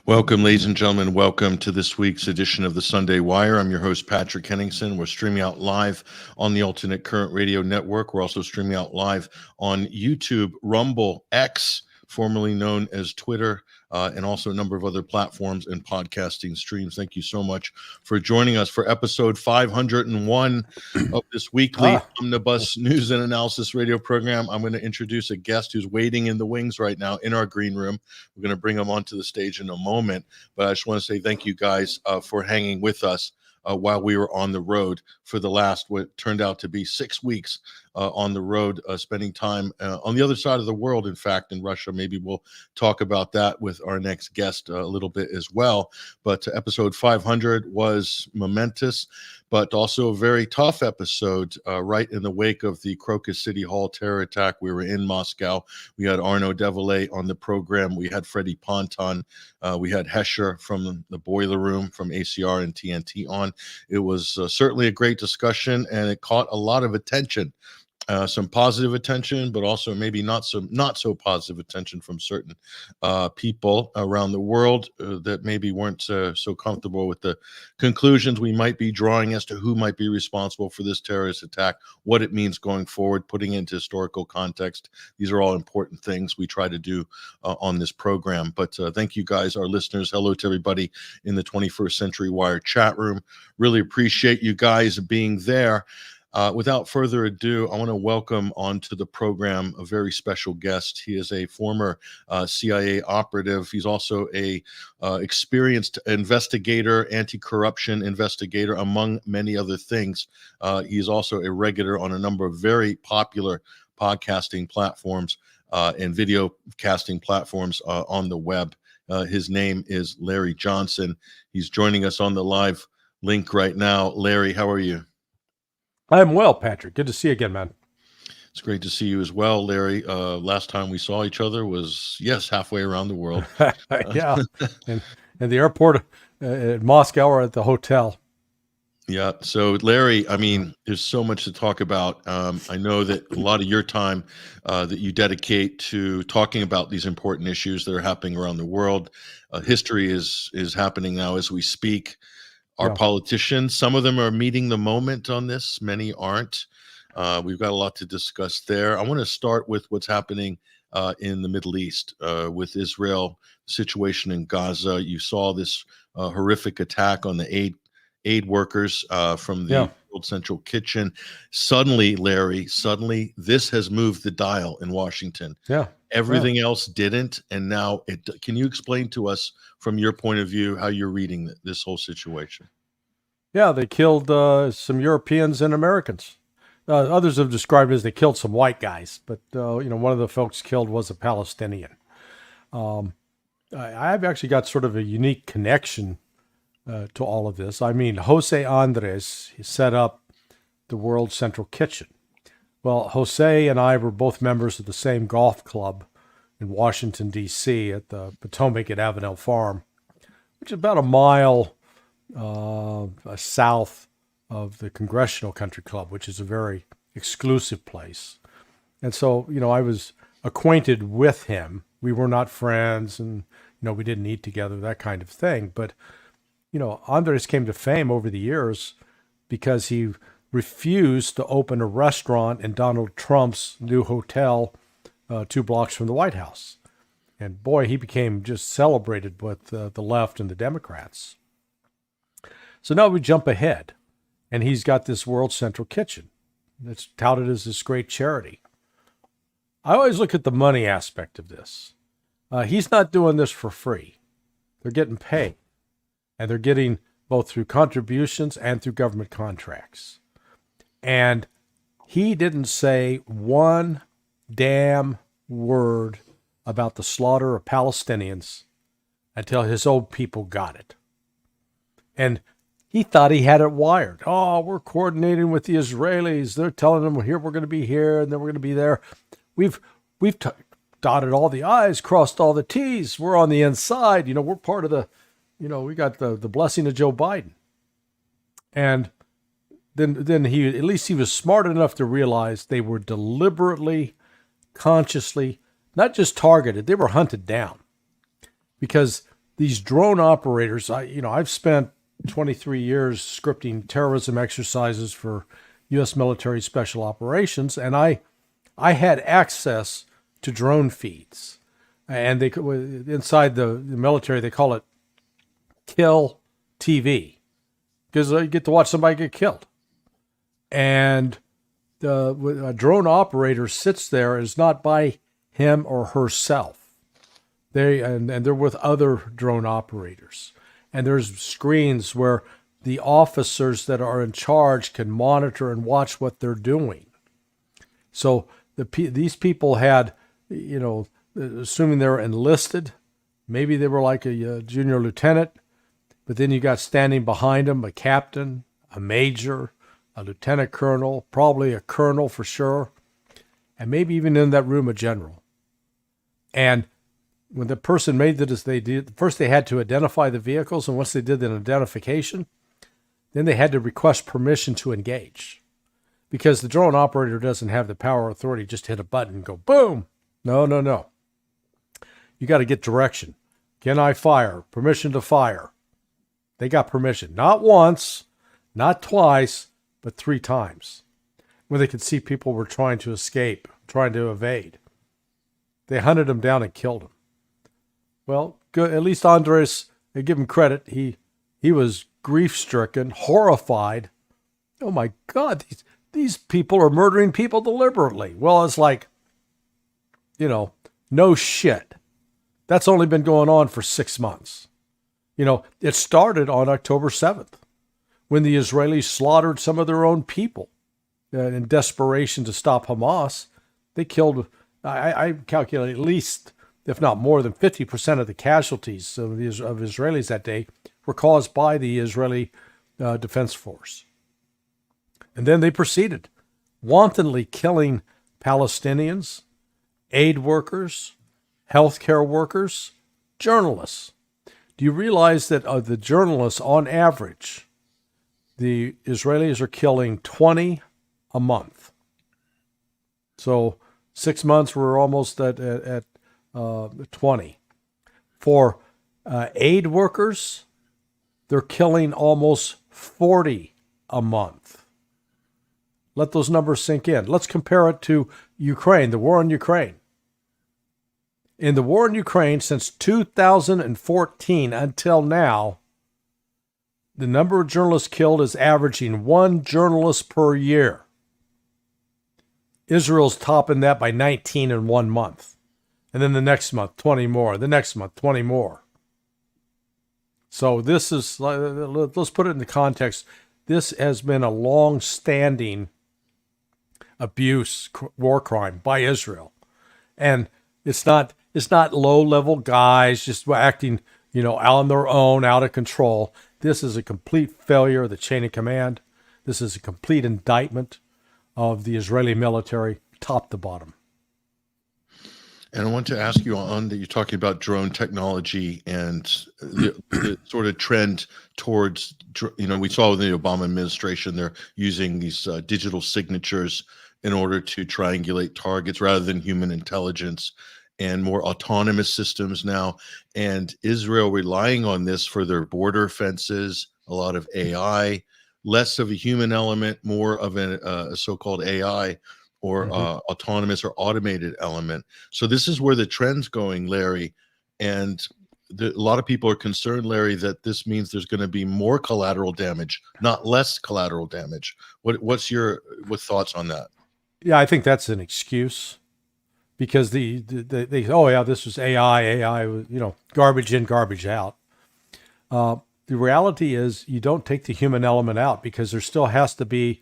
Welcome, ladies and gentlemen. Welcome to this week's edition of the Sunday Wire. I'm your host, Patrick Henningsen. We're streaming out live on the Alternate Current Radio Network. We're also streaming out live on YouTube, Rumble, X, formerly known as Twitter, and also a number of other platforms and podcasting streams. Thank you so much for joining us for episode 501 of this weekly Omnibus News and Analysis radio program. I'm going to introduce a guest who's waiting in the wings right now in our green room. We're going to bring him onto the stage in a moment, but I just want to say thank you guys for hanging with us while we were on the road for the last, what turned out to be 6 weeks on the road, spending time on the other side of the world, in fact, in Russia. Maybe we'll talk about that with our next guest a little bit as well. But episode 500 was momentous, but also a very tough episode right in the wake of the Crocus City Hall terror attack. We were in Moscow. We had Arnaud Devalet on the program. We had Freddie Ponton. We had Hesher from the Boiler Room from ACR and TNT on. It was certainly a great discussion, and it caught a lot of attention. Some positive attention, but also maybe not so positive attention from certain people around the world that maybe weren't so comfortable with the conclusions we might be drawing as to who might be responsible for this terrorist attack, what it means going forward, putting into historical context. These are all important things we try to do on this program. But thank you guys, our listeners. Hello to everybody in the 21st Century Wire chat room. Really appreciate you guys being there. Without further ado, I want to welcome onto the program a very special guest. He is a former CIA operative. He's also a experienced investigator, anti-corruption investigator, among many other things. He's also a regular on a number of very popular podcasting platforms and video casting platforms on the web. His name is Larry Johnson. He's joining us on the live link right now. Larry, how are you? I'm well, Patrick. Good to see you again, man. It's great to see you as well, Larry. Last time we saw each other was, yes, halfway around the world. Yeah, and the airport at Moscow or at the hotel. Yeah. So, Larry, I mean, there's so much to talk about. I know that a lot of your time that you dedicate to talking about these important issues that are happening around the world. History is happening now as we speak. Our politicians, some of them are meeting the moment on this. Many aren't. We've got a lot to discuss there. I want to start with what's happening in the Middle East with Israel, situation in Gaza. You saw this horrific attack on the aid workers from the World Central Kitchen. Suddenly, Larry, this has moved the dial in Washington. Yeah. Everything else didn't, and now it. Can you explain to us, from your point of view, how you're reading this whole situation? Yeah, they killed some Europeans and Americans. Others have described it as they killed some white guys, but one of the folks killed was a Palestinian. I've actually got sort of a unique connection to all of this. I mean, Jose Andres set up the World Central Kitchen. Well, Jose and I were both members of the same golf club in Washington, D.C. at the Potomac at Avenel Farm, which is about a mile south of the Congressional Country Club, which is a very exclusive place. And so, I was acquainted with him. We were not friends and, we didn't eat together, that kind of thing. But, Andres came to fame over the years because he refused to open a restaurant in Donald Trump's new hotel 2 blocks from the White House. And boy, he became just celebrated with the left and the Democrats. So now we jump ahead, and he's got this World Central Kitchen that's touted as this great charity. I always look at the money aspect of this. He's not doing this for free. They're getting paid, and they're getting both through contributions and through government contracts. And he didn't say one damn word about the slaughter of Palestinians until his own people got it. And he thought he had it wired. Oh, we're coordinating with the Israelis. They're telling them, we're going to be here, and then we're going to be there. We've dotted all the I's, crossed all the T's. We're on the inside. We're part of the, we got the blessing of Joe Biden. And then he was smart enough to realize they were deliberately, consciously not just targeted, they were hunted down. Because these drone operators, I've spent 23 years scripting terrorism exercises for U.S. military special operations, and I had access to drone feeds. And they inside the military, they call it kill TV, because you get to watch somebody get killed. And a drone operator sits there is not by him or herself. And they're with other drone operators. And there's screens where the officers that are in charge can monitor and watch what they're doing. So these people had, assuming they're enlisted, maybe they were like a junior lieutenant, but then you got standing behind them a captain, a major, a lieutenant colonel, probably a colonel for sure, and maybe even in that room a general. And when the person made first they had to identify the vehicles, and once they did the identification, then they had to request permission to engage. Because the drone operator doesn't have the power or authority just to hit a button and go, boom. No. You got to get direction. Can I fire? Permission to fire. They got permission. Not once, not twice, but 3 times. When they could see people were trying to escape, trying to evade. They hunted them down and killed them. Well, good. At least Andres, they give him credit. He was grief-stricken, horrified. Oh my God, these people are murdering people deliberately. Well, it's like, no shit. That's only been going on for 6 months. It started on October 7th when the Israelis slaughtered some of their own people in desperation to stop Hamas. They killed, I calculate at least, if not more than 50% of the casualties of Israelis that day were caused by the Israeli Defense Force. And then they proceeded, wantonly killing Palestinians, aid workers, healthcare workers, journalists. Do you realize that of the journalists, on average, the Israelis are killing 20 a month? So 6 months, we're almost at 20. For aid workers, they're killing almost 40 a month. Let those numbers sink in. Let's compare it to Ukraine, the war in Ukraine. In the war in Ukraine, since 2014 until now, the number of journalists killed is averaging 1 journalist per year. Israel's topping that by 19 in 1 month. And then the next month, 20 more. The next month, 20 more. So this is, let's put it in the context. This has been a long-standing abuse, war crime by Israel. And it's not low-level guys just acting, on their own, out of control. This is a complete failure of the chain of command. This is a complete indictment of the Israeli military, top to bottom. And I want to ask you on that you're talking about drone technology and the sort of trend towards, we saw with the Obama administration, they're using these digital signatures in order to triangulate targets rather than human intelligence, and more autonomous systems now. And Israel relying on this for their border fences, a lot of AI, less of a human element, more of a so-called AI or autonomous or automated element. So this is where the trend's going, Larry. And a lot of people are concerned, Larry, that this means there's going to be more collateral damage, not less collateral damage. What's your thoughts on that? Yeah, I think that's an excuse, because they this was AI, garbage in, garbage out. The reality is you don't take the human element out, because there still has to be,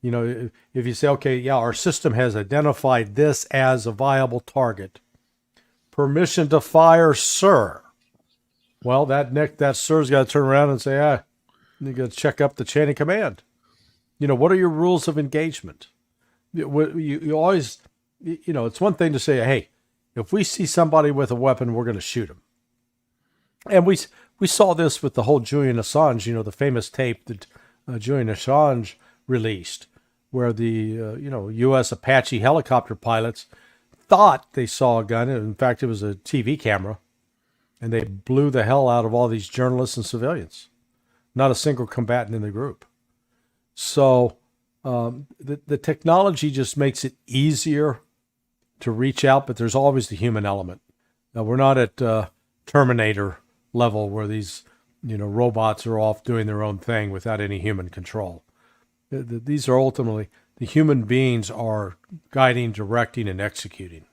if you say, okay, yeah, our system has identified this as a viable target. Permission to fire, sir. Well, that sir's got to turn around and say, you got to check up the chain of command. What are your rules of engagement? You always, it's one thing to say, hey, if we see somebody with a weapon, we're going to shoot him. And we saw this with the whole Julian Assange, the famous tape that Julian Assange released, where the U.S. Apache helicopter pilots thought they saw a gun. In fact, it was a TV camera, and they blew the hell out of all these journalists and civilians. Not a single combatant in the group. So the technology just makes it easier to reach out, but there's always the human element. Now, we're not at Terminator level where these robots are off doing their own thing without any human control. These are ultimately, the human beings are guiding, directing, and executing.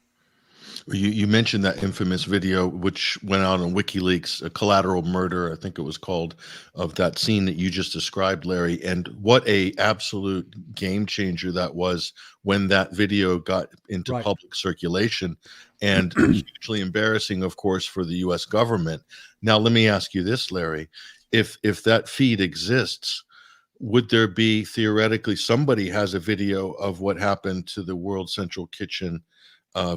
You mentioned that infamous video which went out on WikiLeaks, a collateral murder, I think it was called, of that scene that you just described, Larry. And what a absolute game changer that was when that video got into Right. public circulation, and hugely embarrassing, of course, for the U.S. government. Now, let me ask you this, Larry. If that feed exists, would there be, theoretically, somebody has a video of what happened to the World Central Kitchen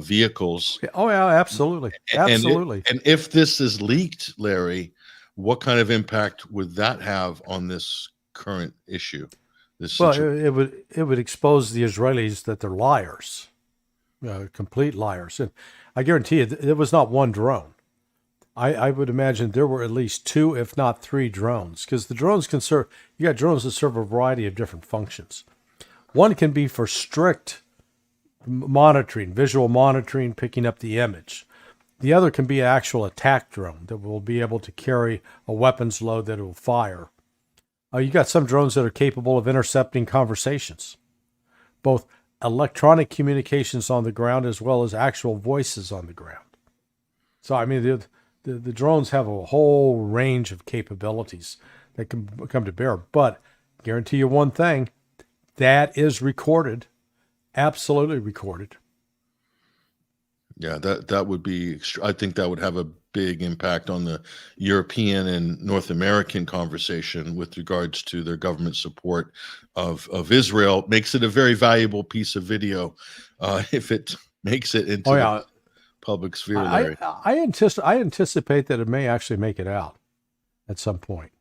vehicles? Oh, yeah, absolutely. Absolutely. And if this is leaked, Larry, what kind of impact would that have on this current issue? Well, it would expose the Israelis that they're liars, complete liars. And I guarantee you, there was not one drone. I would imagine there were at least 2, if not 3 drones, because the drones can serve, you got drones that serve a variety of different functions. One can be for strict monitoring, visual monitoring, picking up the image. The other can be an actual attack drone that will be able to carry a weapons load that will fire. You got some drones that are capable of intercepting conversations, both electronic communications on the ground as well as actual voices on the ground. So, I mean, the drones have a whole range of capabilities that can come to bear. But guarantee you one thing, that is recorded, absolutely recorded. Yeah, that would be, I think that would have a big impact on the European and North American conversation with regards to their government support of Israel. Makes it a very valuable piece of video if it makes it into the public sphere, Larry. I anticipate that it may actually make it out at some point.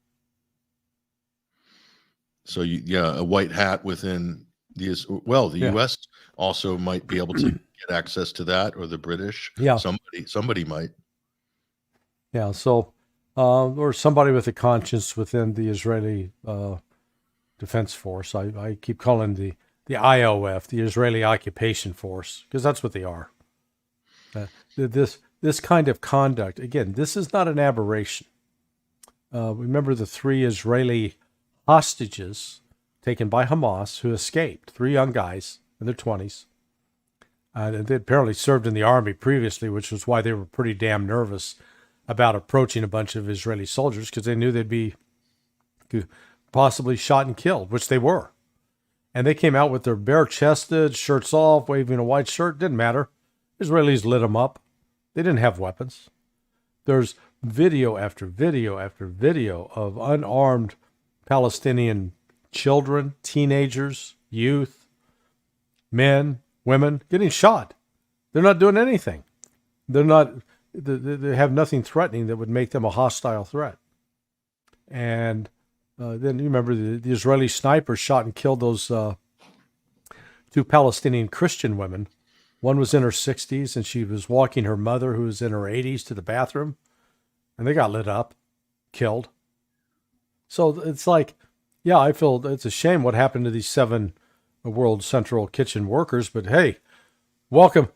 So, a white hat within the U.S. also might be able to get access to that, or the British. Yeah, somebody might. Yeah. So, or somebody with a conscience within the Israeli Defense Force. I keep calling the IOF, the Israeli Occupation Force, because that's what they are. This kind of conduct, again, this is not an aberration. Remember the 3 Israeli hostages taken by Hamas who escaped, 3 young guys in their 20s. They apparently served in the army previously, which was why they were pretty damn nervous about approaching a bunch of Israeli soldiers, because they knew they'd be possibly shot and killed, which they were. And they came out with their bare-chested, shirts off, waving a white shirt. Didn't matter. Israelis lit them up. They didn't have weapons. There's video after video after video of unarmed Palestinian children, teenagers, youth, men, women getting shot. They're not doing anything. They have nothing threatening that would make them a hostile threat. And then you remember the Israeli sniper shot and killed those 2 Palestinian Christian women. One was in her 60s, and she was walking her mother, who was in her 80s, to the bathroom, and they got lit up, killed. So it's like, yeah, I feel it's a shame what happened to these 7 World Central Kitchen workers, but hey, welcome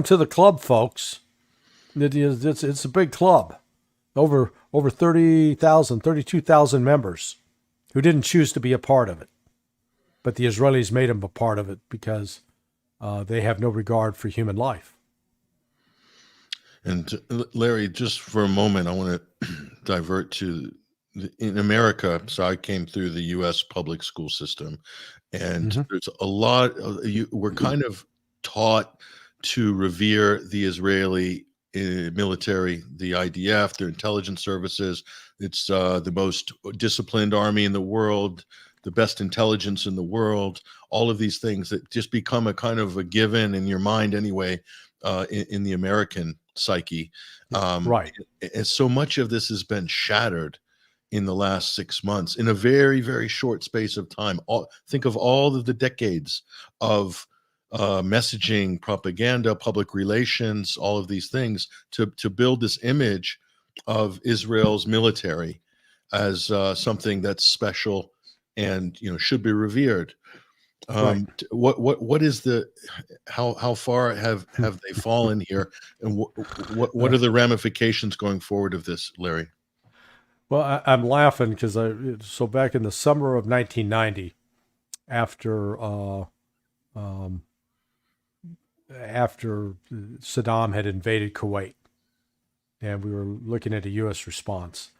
to the club, folks. It's a big club, over 30,000, 32,000 members who didn't choose to be a part of it, but the Israelis made them a part of it because they have no regard for human life. And Larry, just for a moment, I want to divert to in America. So I came through the U.S. public school system, and there's a lot. We're kind of taught to revere the Israeli military, the IDF, their intelligence services. It's the most disciplined army in the world, the best intelligence in the world, all of these things that just become a kind of a given in your mind anyway, in the American psyche. Right. And so much of this has been shattered in the last 6 months, in a very, very short space of time. Think of all of the decades of messaging, propaganda, public relations, all of these things to build this image of Israel's military as something that's special and should be revered. Right. What is the how far have they fallen here, and what are the ramifications going forward of this, Larry? Well, I'm laughing because so back in the summer of 1990, after after Saddam had invaded Kuwait, and we were looking at a U.S. response,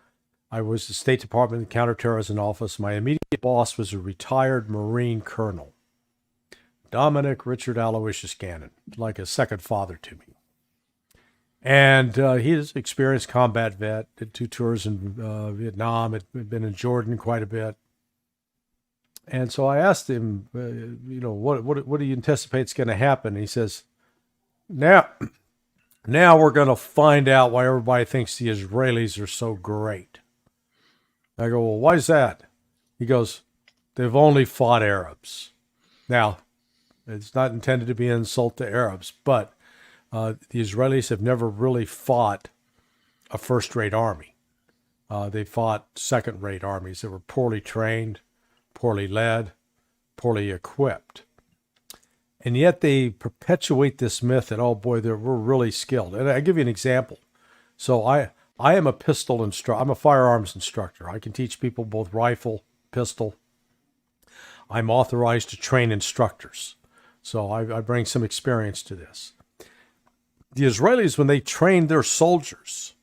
I was the State Department Counterterrorism Office. My immediate boss was a retired Marine colonel, Dominic Richard Aloysius Gannon, like a second father to me. And he's an experienced combat vet, did 2 tours in Vietnam, had been in Jordan quite a bit. And so I asked him, what do you anticipate is going to happen? And he says, now we're going to find out why everybody thinks the Israelis are so great. I go, well, why is that? He goes, they've only fought Arabs. Now, it's not intended to be an insult to Arabs, but the Israelis have never really fought a first-rate army. They fought second-rate armies that were poorly trained, poorly led, poorly equipped. And yet they perpetuate this myth that, oh boy, we're really skilled. And I give you an example. So I am a pistol instructor. I'm a firearms instructor. I can teach people both rifle, pistol. I'm authorized to train instructors. So I bring some experience to this. The Israelis, when they train their soldiers,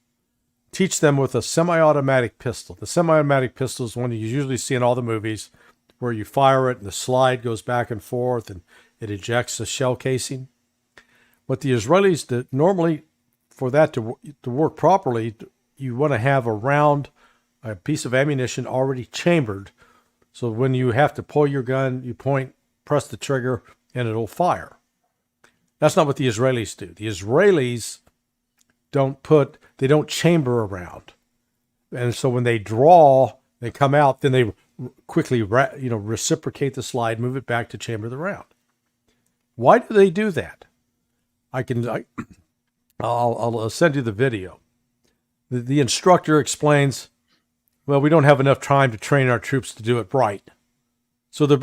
teach them with a semi-automatic pistol. The semi-automatic pistol is one you usually see in all the movies, where you fire it and the slide goes back and forth and it ejects a shell casing. What the Israelis do, normally, for that to work properly, you want to have a piece of ammunition already chambered. So when you have to pull your gun, you point, press the trigger, and it'll fire. That's not what the Israelis do. The Israelis they don't chamber around. And so when they draw, they come out, then they quickly reciprocate the slide, move it back to chamber the round. Why do they do that? I'll send you the video. The instructor explains, well, we don't have enough time to train our troops to do it right. So they're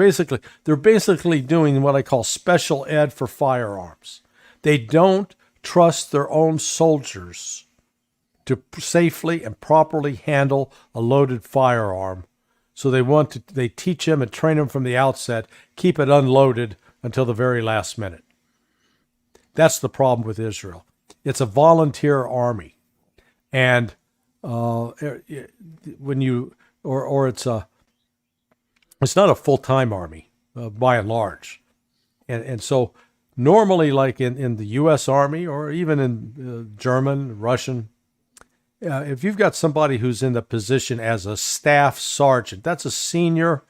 basically doing what I call special ed for firearms. They don't trust their own soldiers to safely and properly handle a loaded firearm. So they teach them and train them from the outset, keep it unloaded until the very last minute. That's the problem with Israel. It's a volunteer army. And it's not a full-time army, by and large. And so normally, like in the U.S. Army or even in German, Russian, if you've got somebody who's in the position as a staff sergeant, that's a senior,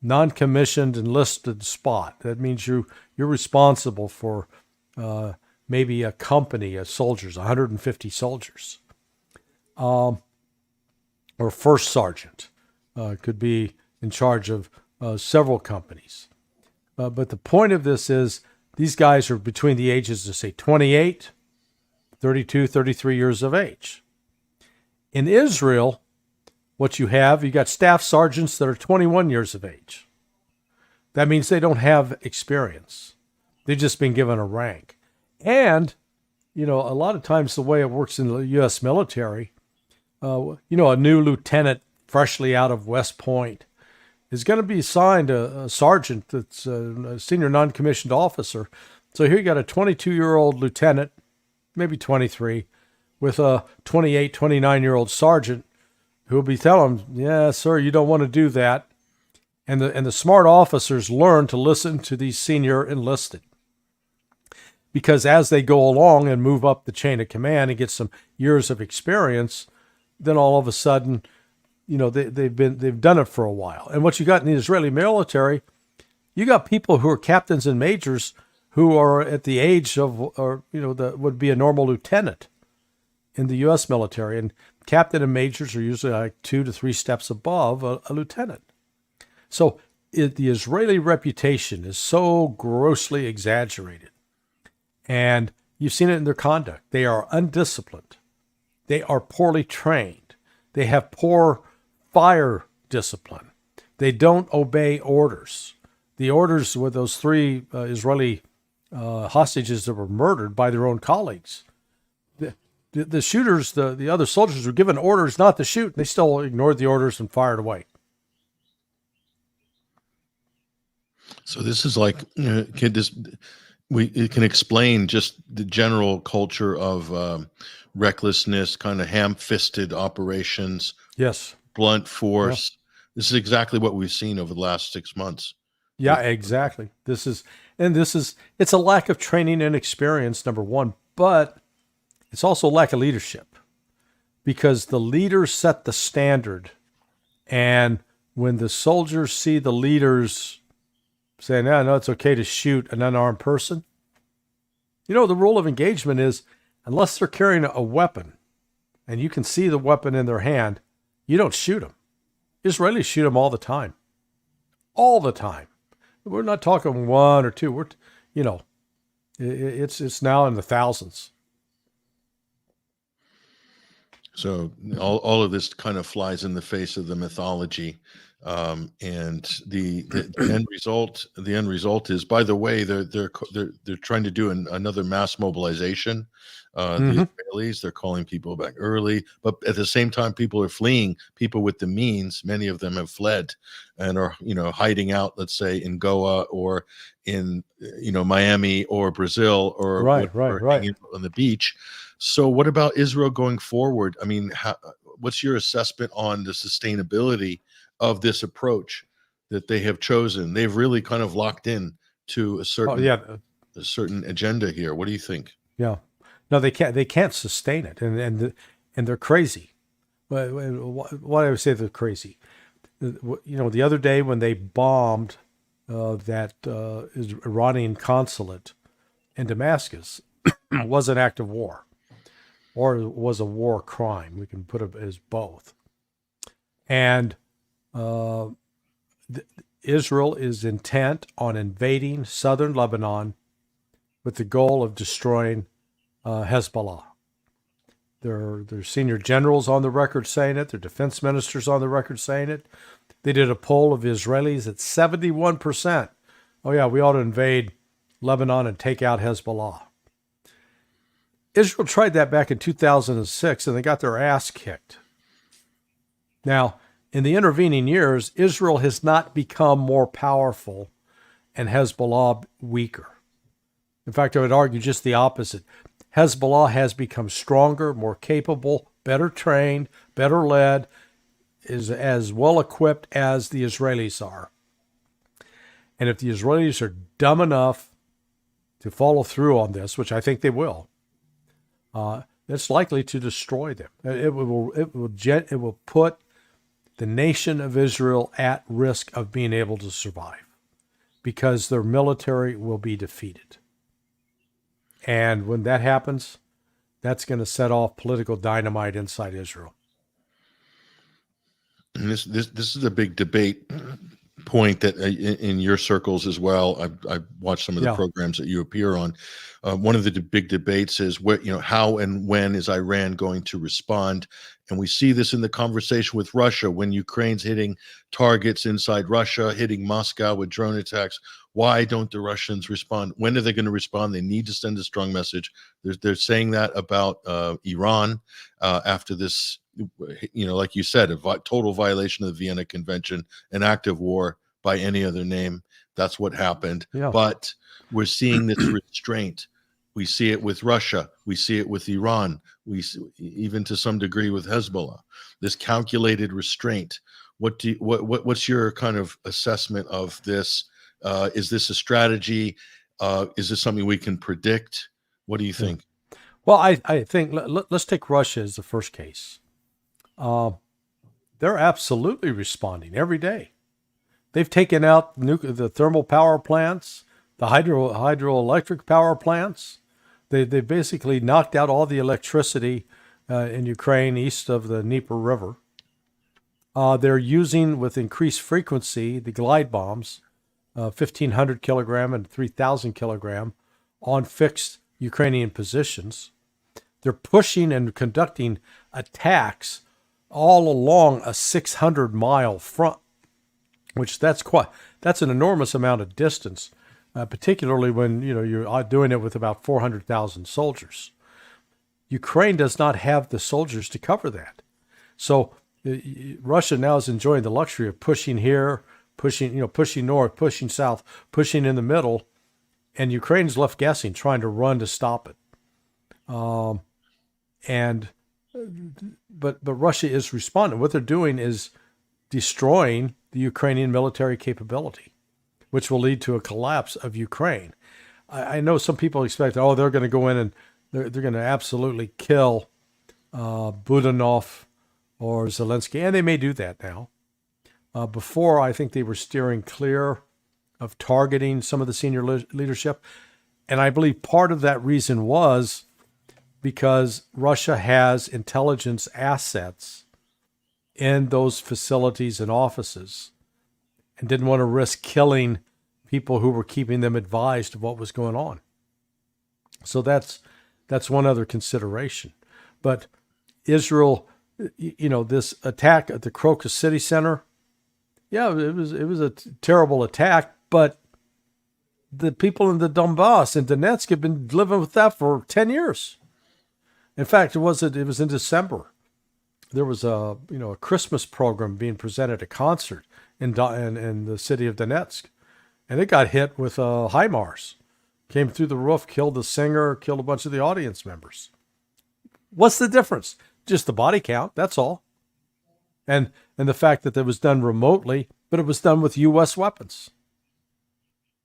non-commissioned, enlisted spot. That means you're responsible for maybe a company of soldiers, 150 soldiers. Or first sergeant could be in charge of several companies. But the point of this is these guys are between the ages of, say, 28, 32, 33 years of age. In Israel, what you got staff sergeants that are 21 years of age. That means they don't have experience. They've just been given a rank. And, a lot of times the way it works in the U.S. military, a new lieutenant freshly out of West Point is going to be assigned a sergeant that's a senior non-commissioned officer. So here you got a 22-year-old lieutenant, maybe 23, with a 28, 29-year-old sergeant who will be telling him, yeah, sir, you don't want to do that. And the smart officers learn to listen to these senior enlisted. Because as they go along and move up the chain of command and get some years of experience, then all of a sudden, they've done it for a while. And what you got in the Israeli military, you got people who are captains and majors who are at the age of, that would be a normal lieutenant in the U.S. military. And captain and majors are usually like 2 to 3 steps above a lieutenant. So the Israeli reputation is so grossly exaggerated. And you've seen it in their conduct. They are undisciplined. They are poorly trained. They have poor fire discipline. They don't obey orders. The orders with those three Israeli hostages that were murdered by their own colleagues. The shooters, the other soldiers were given orders not to shoot. They still ignored the orders and fired away. So this is like, it can explain just the general culture of recklessness, kind of ham-fisted operations. Yes. Blunt force. Yeah. This is exactly what we've seen over the last 6 months. Yeah, exactly. It's a lack of training and experience, number one, but it's also a lack of leadership, because the leaders set the standard. And when the soldiers see the leaders saying, no, it's okay to shoot an unarmed person, the rule of engagement is, unless they're carrying a weapon and you can see the weapon in their hand, you don't shoot them. Israelis shoot them all the time. All the time. We're not talking one or two. It's now in the thousands. So all of this kind of flies in the face of the mythology, and the end result. The end result is, by the way, they're trying to do another mass mobilization. The Israelis, they're calling people back early, but at the same time, people are fleeing. People with the means, many of them have fled and are hiding out. Let's say in Goa or in Miami or Brazil or right on the beach. So what about Israel going forward? I mean, what's your assessment on the sustainability of this approach that they have chosen? They've really kind of locked in to a certain agenda here. What do you think? Yeah, no, they can't sustain it, and they're crazy. Why I would say they're crazy? The other day when they bombed that Iranian consulate in Damascus was an act of war. Or it was a war crime. We can put it as both. And Israel is intent on invading southern Lebanon with the goal of destroying Hezbollah. Their senior generals on the record saying it. Their defense ministers on the record saying it. They did a poll of Israelis at 71%. Oh yeah, we ought to invade Lebanon and take out Hezbollah. Israel tried that back in 2006, and they got their ass kicked. Now, in the intervening years, Israel has not become more powerful and Hezbollah weaker. In fact, I would argue just the opposite. Hezbollah has become stronger, more capable, better trained, better led, is as well equipped as the Israelis are. And if the Israelis are dumb enough to follow through on this, which I think they will, it's likely to destroy them. It will put the nation of Israel at risk of being able to survive, because their military will be defeated. And when that happens, that's going to set off political dynamite inside Israel. And this is a big debate point that in your circles as well. I've watched some of the programs that you appear on. One of the big debates is how and when is Iran going to respond? And we see this in the conversation with Russia when Ukraine's hitting targets inside Russia, hitting Moscow with drone attacks. Why don't the Russians respond? When are they going to respond? They need to send a strong message. They're saying that about Iran after this, like you said, a total violation of the Vienna Convention, an act of war by any other name. That's what happened. Yeah. But we're seeing this restraint. We see it with Russia. We see it with Iran. We even to some degree with Hezbollah. This calculated restraint. What's your kind of assessment of this? Is this a strategy? Is this something we can predict? What do you think? Well, I think let's take Russia as the first case. They're absolutely responding every day. They've taken out the thermal power plants, the hydroelectric power plants. They basically knocked out all the electricity in Ukraine east of the Dnieper River. They're using with increased frequency the glide bombs, 1,500 kilogram and 3,000 kilogram on fixed Ukrainian positions. They're pushing and conducting attacks all along a 600-mile front, which that's an enormous amount of distance, particularly when you're doing it with about 400,000 soldiers. Ukraine does not have the soldiers to cover that, so Russia now is enjoying the luxury of pushing here, pushing north, pushing south, pushing in the middle, and Ukraine's left guessing, trying to run to stop it. But Russia is responding. What they're doing is destroying the Ukrainian military capability, which will lead to a collapse of Ukraine. I know some people expect, they're going to go in and they're going to absolutely kill Budanov or Zelensky, and they may do that now. Before, I think they were steering clear of targeting some of the senior leadership, and I believe part of that reason was because Russia has intelligence assets in those facilities and offices and didn't want to risk killing people who were keeping them advised of what was going on. So that's one other consideration. But Israel, this attack at the Crocus City Center, it was a terrible attack, but the people in the Donbass and Donetsk have been living with that for 10 years. In fact, it was in December. There was a Christmas program being presented, a concert in the city of Donetsk, and it got hit with HIMARS. Came through the roof, killed the singer, killed a bunch of the audience members. What's the difference? Just the body count, that's all. And the fact that it was done remotely, but it was done with U.S. weapons.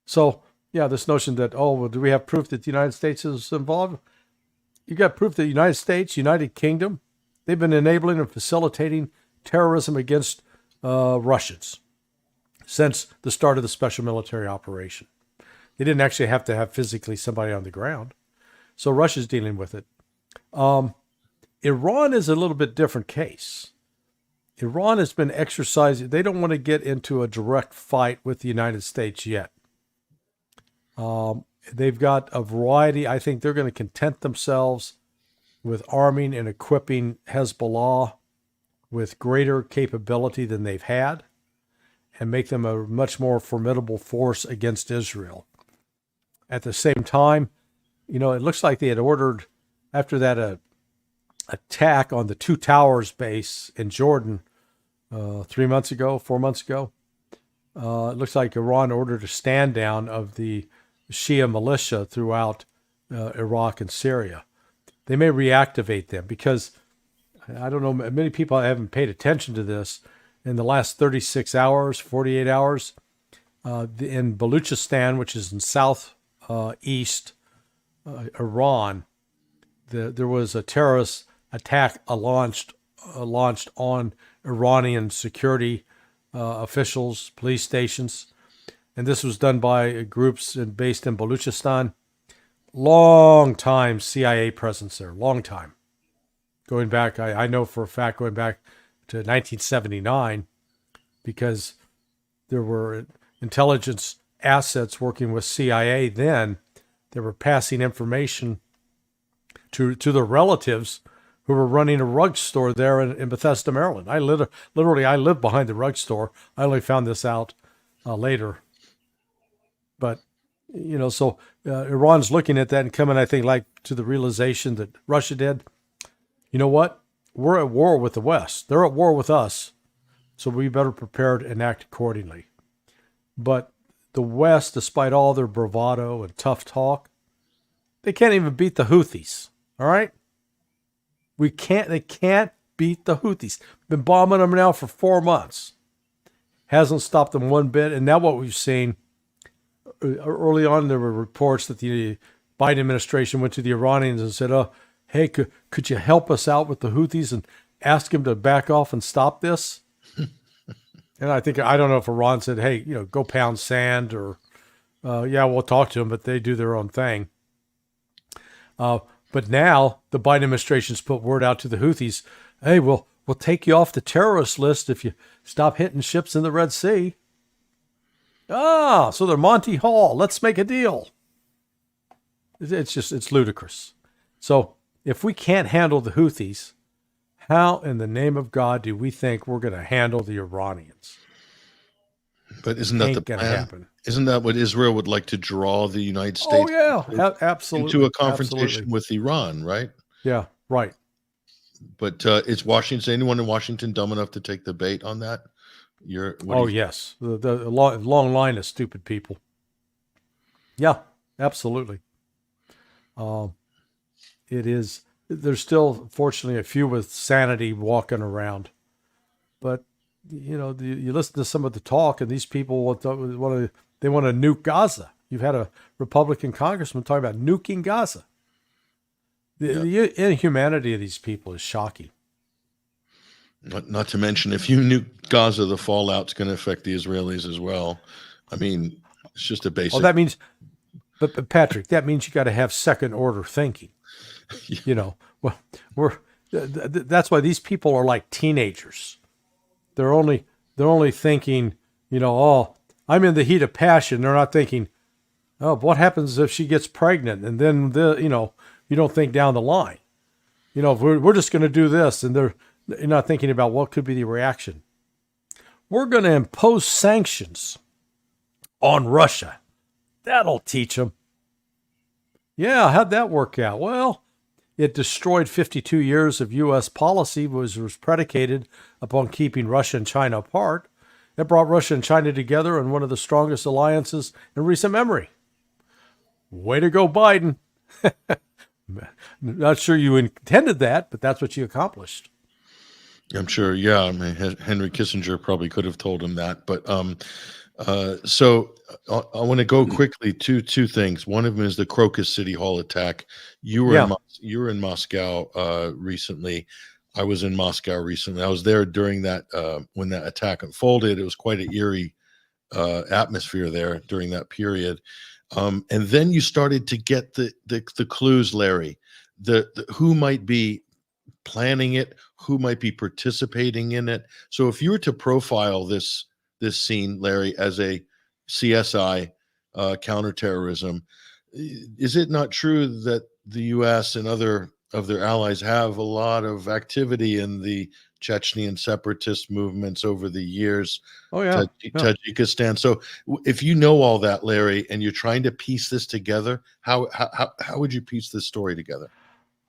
So, this notion that, do we have proof that the United States is involved? You got proof that the United States, United Kingdom, they've been enabling and facilitating terrorism against Russians since the start of the special military operation. They didn't actually have to have physically somebody on the ground. So Russia's dealing with it. Iran is a little bit different case. Iran has been exercising. They don't want to get into a direct fight with the United States yet. They've got a variety. I think they're going to content themselves with arming and equipping Hezbollah with greater capability than they've had and make them a much more formidable force against Israel. At the same time, it looks like they had ordered, after that attack on the Two Towers base in Jordan 4 months ago, it looks like Iran ordered a stand down of the Shia militia throughout Iraq and Syria. They may reactivate them because, I don't know, many people haven't paid attention to this. In the last 36 hours, 48 hours, in Baluchistan, which is in southeast Iran, there was a terrorist attack launched on Iranian security officials, police stations. And this was done by groups based in Baluchistan. Long time CIA presence there, long time. Going back, I know for a fact, going back to 1979, because there were intelligence assets working with CIA then. They were passing information to the relatives who were running a rug store there in Bethesda, Maryland. I lived behind the rug store. I only found this out later. But, so Iran's looking at that and coming, I think, like to the realization that Russia did. You know what? We're at war with the West. They're at war with us. So we better prepare and act accordingly. But the West, despite all their bravado and tough talk, they can't even beat the Houthis. All right? They can't beat the Houthis. Been bombing them now for 4 months. Hasn't stopped them one bit. And now what we've seen, early on there were reports that the Biden administration went to the Iranians and said, hey, could you help us out with the Houthis and ask them to back off and stop this? And I don't know if Iran said, hey, go pound sand or, we'll talk to them, but they do their own thing. But now the Biden administration's put word out to the Houthis, hey, we'll we'll take you off the terrorist list if you stop hitting ships in the Red Sea. Ah, so they're Monty Hall. Let's make a deal. It's ludicrous. So if we can't handle the Houthis, how in the name of God do we think we're going to handle the Iranians? But isn't that the Ain't gonna plan? happen. Isn't that what Israel would like to draw the United States Absolutely. into a confrontation Absolutely. with Iran, right? Yeah, right. But is anyone in Washington dumb enough to take the bait on that? Yes. The long line of stupid people. Yeah, absolutely. It is. There's still, fortunately, a few with sanity walking around. But, you listen to some of the talk, and these people want to nuke Gaza. You've had a Republican congressman talking about nuking Gaza. The inhumanity of these people is shocking. Not to mention, if you nuke Gaza, the fallout's going to affect the Israelis as well. I mean, it's just a basic. Oh, that means, but Patrick, that means you got to have second order thinking. That's why these people are like teenagers. They're only thinking, I'm in the heat of passion. They're not thinking, oh, what happens if she gets pregnant? And then you don't think down the line. If we're just going to do this, and you're not thinking about what could be the reaction. We're going to impose sanctions on Russia. That'll teach them. Yeah, how'd that work out? Well, it destroyed 52 years of U.S. policy, was predicated upon keeping Russia and China apart. It brought Russia and China together in one of the strongest alliances in recent memory. Way to go, Biden. Not sure you intended that, but that's what you accomplished. I'm sure. Yeah. I mean, Henry Kissinger probably could have told him that. But so I want to go quickly to two things. One of them is the Crocus City Hall attack. You were in Moscow recently. I was in Moscow recently. I was there during that when that attack unfolded. It was quite an eerie atmosphere there during that period. And then you started to get the clues, Larry, the who might be planning it, who might be participating in it. So if you were to profile this scene, Larry, as a CSI counterterrorism, is it not true that the U.S. and other of their allies have a lot of activity in the Chechnyan separatist movements over the years? Oh, yeah. Tajikistan. So if you know all that, Larry, and you're trying to piece this together, how would you piece this story together?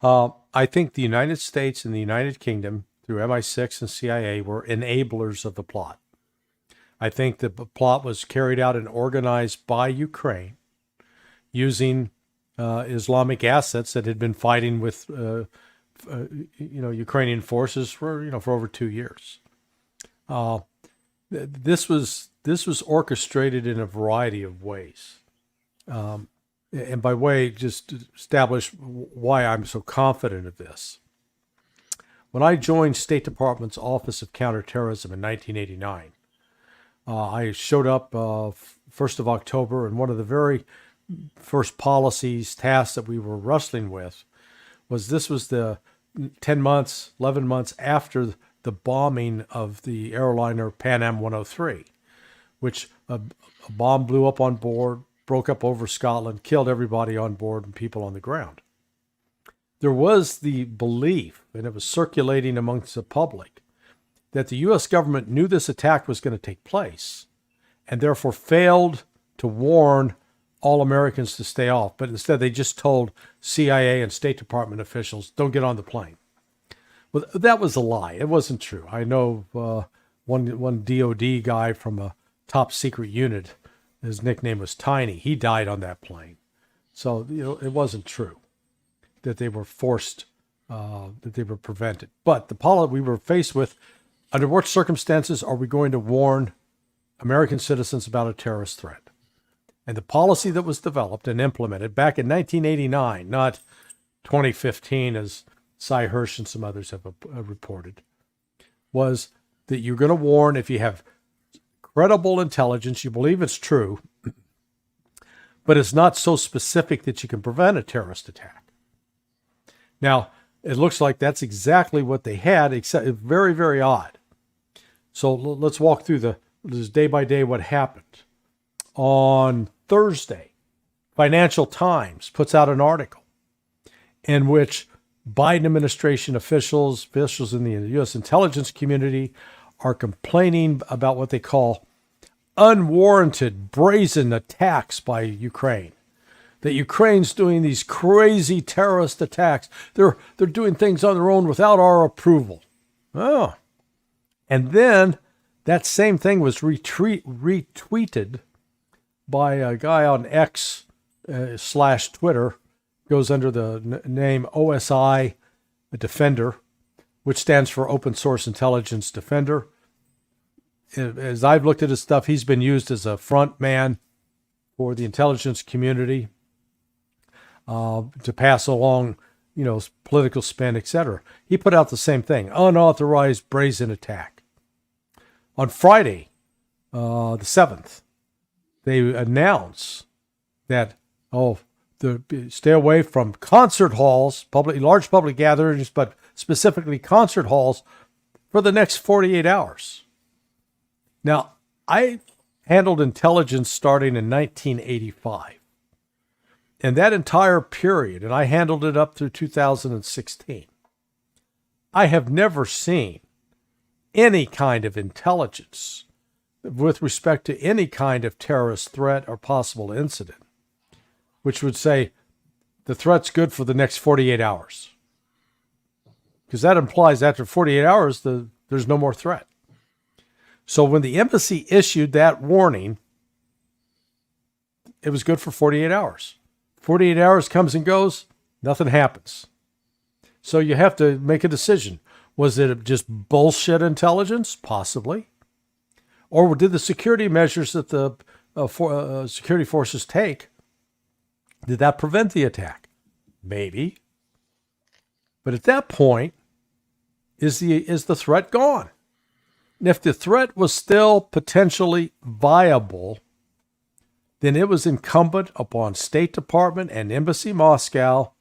I think the United States and the United Kingdom, through MI6 and CIA, were enablers of the plot. I think the plot was carried out and organized by Ukraine using Islamic assets that had been fighting with Ukrainian forces for over 2 years. This was orchestrated in a variety of ways. And by way, just to establish why I'm so confident of this. When I joined State Department's Office of Counterterrorism in 1989, I showed up 1st of October, and one of the very first policies, tasks that we were wrestling with was the 10 months, 11 months after the bombing of the airliner Pan Am 103, which a bomb blew up on board, broke up over Scotland, killed everybody on board and people on the ground. There was the belief, and it was circulating amongst the public, that the U.S. government knew this attack was going to take place and therefore failed to warn all Americans to stay off. But instead, they just told CIA and State Department officials, don't get on the plane. Well, that was a lie. It wasn't true. I know one DOD guy from a top secret unit, his nickname was Tiny. He died on that plane. So, it wasn't true that they were forced, that they were prevented. But we were faced with, under what circumstances are we going to warn American citizens about a terrorist threat? And the policy that was developed and implemented back in 1989, not 2015, as Cy Hirsch and some others have reported, was that you're going to warn if you have credible intelligence, you believe it's true, but it's not so specific that you can prevent a terrorist attack. Now, it looks like that's exactly what they had, except very, very odd. So let's walk through this day by day what happened. On Thursday, Financial Times puts out an article in which Biden administration officials in the U.S. intelligence community are complaining about what they call unwarranted, brazen attacks by Ukraine. That Ukraine's doing these crazy terrorist attacks. They're doing things on their own without our approval. Oh. And then that same thing was retweeted by a guy on X / Twitter, goes under the name OSI Defender, which stands for Open Source Intelligence Defender. As I've looked at his stuff, he's been used as a front man for the intelligence community to pass along, political spin, etc. He put out the same thing, unauthorized brazen attack. On Friday, the 7th, they announce that, stay away from concert halls, large public gatherings, but specifically concert halls for the next 48 hours. Now, I handled intelligence starting in 1985. And that entire period, and I handled it up through 2016, I have never seen any kind of intelligence with respect to any kind of terrorist threat or possible incident, which would say the threat's good for the next 48 hours. Because that implies after 48 hours, there's no more threat. So when the embassy issued that warning, it was good for 48 hours. 48 hours comes and goes, nothing happens. So you have to make a decision. Was it just bullshit intelligence? Possibly. Or did the security measures that the security forces take, did that prevent the attack? Maybe. But at that point, is the threat gone? And if the threat was still potentially viable, then it was incumbent upon State Department and Embassy Moscow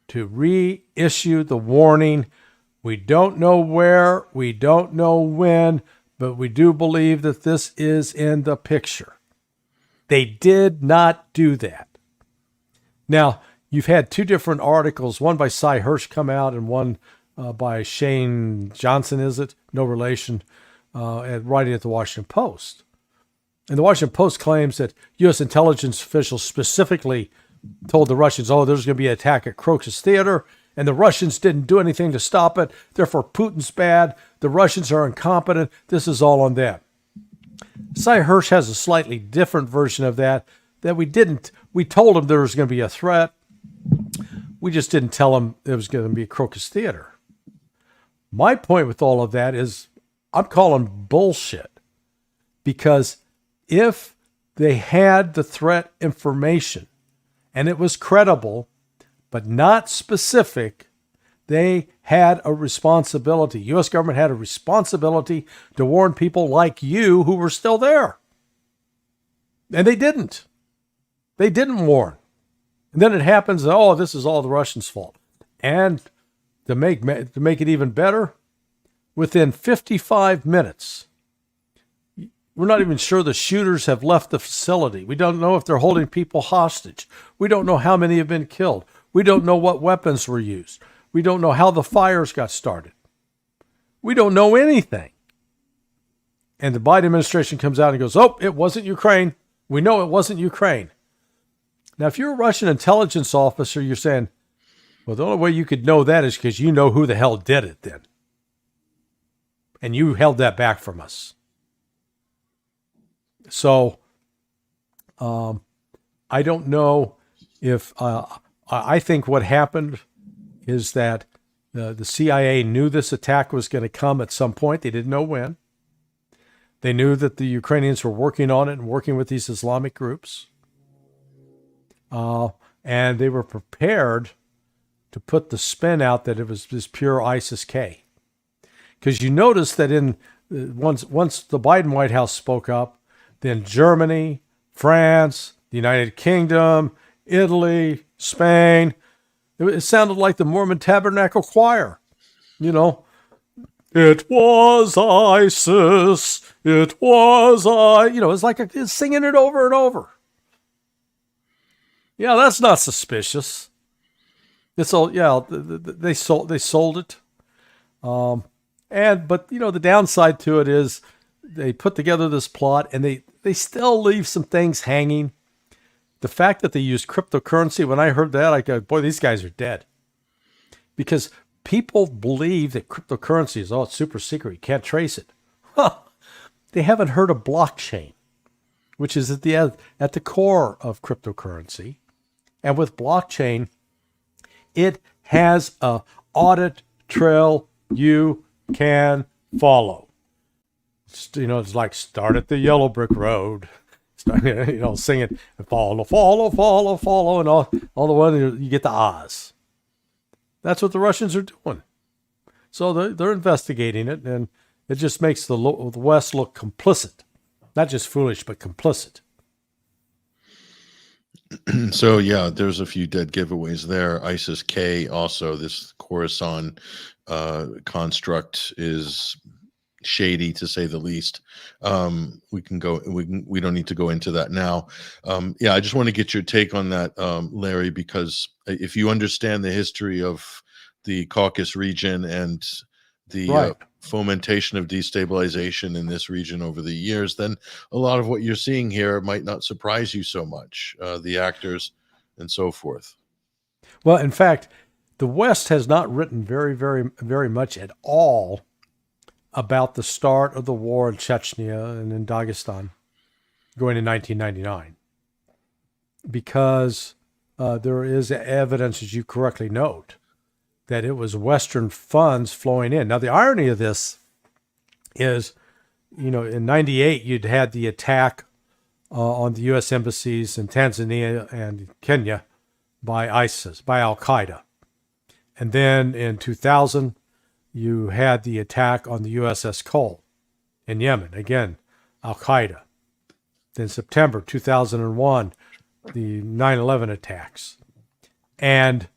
to reissue the warning. We don't know where, we don't know when, but we do believe that this is in the picture. They did not do that. Now, you've had two different articles, one by Cy Hirsch come out and one by Shane Johnson, is it? No relation, writing at the Washington Post. And the Washington Post claims that U.S. intelligence officials specifically told the Russians, there's going to be an attack at Crocus Theater, and the Russians didn't do anything to stop it. Therefore, Putin's bad. The Russians are incompetent. This is all on them. Cy Hirsch has a slightly different version of that we told him there was going to be a threat. We just didn't tell him it was going to be a Crocus Theater. My point with all of that is I'm calling bullshit, because if they had the threat information and it was credible but not specific, they had a responsibility. U.S. government had a responsibility to warn people like you who were still there. And they didn't. They didn't warn. And then it happens, this is all the Russians' fault. And to make it even better, within 55 minutes, we're not even sure the shooters have left the facility. We don't know if they're holding people hostage. We don't know how many have been killed. We don't know what weapons were used. We don't know how the fires got started. We don't know anything. And the Biden administration comes out and goes, it wasn't Ukraine. We know it wasn't Ukraine. Now, if you're a Russian intelligence officer, you're saying, well, the only way you could know that is because you know who the hell did it then. And you held that back from us. So, I don't know if, I think what happened is that the CIA knew this attack was going to come at some point. They didn't know when. They knew that the Ukrainians were working on it and working with these Islamic groups. And they were prepared to put the spin out that it was just pure ISIS-K. Because you notice that once the Biden White House spoke up, then Germany, France, the United Kingdom, Italy, Spain, It sounded like the Mormon Tabernacle Choir, you know. It was ISIS. It was I. You know, it's like it's singing it over and over. Yeah, that's not suspicious. It's all, yeah. They sold it. But you know, the downside to it is they put together this plot and they still leave some things hanging. The fact that they use cryptocurrency, when I heard that, I go, boy, these guys are dead. Because people believe that cryptocurrency is, it's super secret. You can't trace it. Huh. They haven't heard of blockchain, which is at the core of cryptocurrency. And with blockchain, it has a audit trail you can follow. It's like start at the yellow brick road. Sing it and follow, and all the way you get to Oz. That's what the Russians are doing. So they're investigating it, and it just makes the West look complicit. Not just foolish, but complicit. So, yeah, there's a few dead giveaways there. ISIS-K also, this Khorasan construct is shady, to say the least. We don't need to go into that now. I just want to get your take on that, Larry, because if you understand the history of the Caucasus region and the fomentation of destabilization in this region over the years, then a lot of what you're seeing here might not surprise you so much, the actors and so forth. Well, in fact, the West has not written very, very, very much at all about the start of the war in Chechnya and in Dagestan going in 1999, because there is evidence, as you correctly note, that it was Western funds flowing in. Now, the irony of this is, in 98, you'd had the attack on the U.S. embassies in Tanzania and Kenya by ISIS, by Al-Qaeda. And then in 2000, you had the attack on the USS Cole in Yemen, again, Al-Qaeda. Then September 2001, the 9/11 attacks. And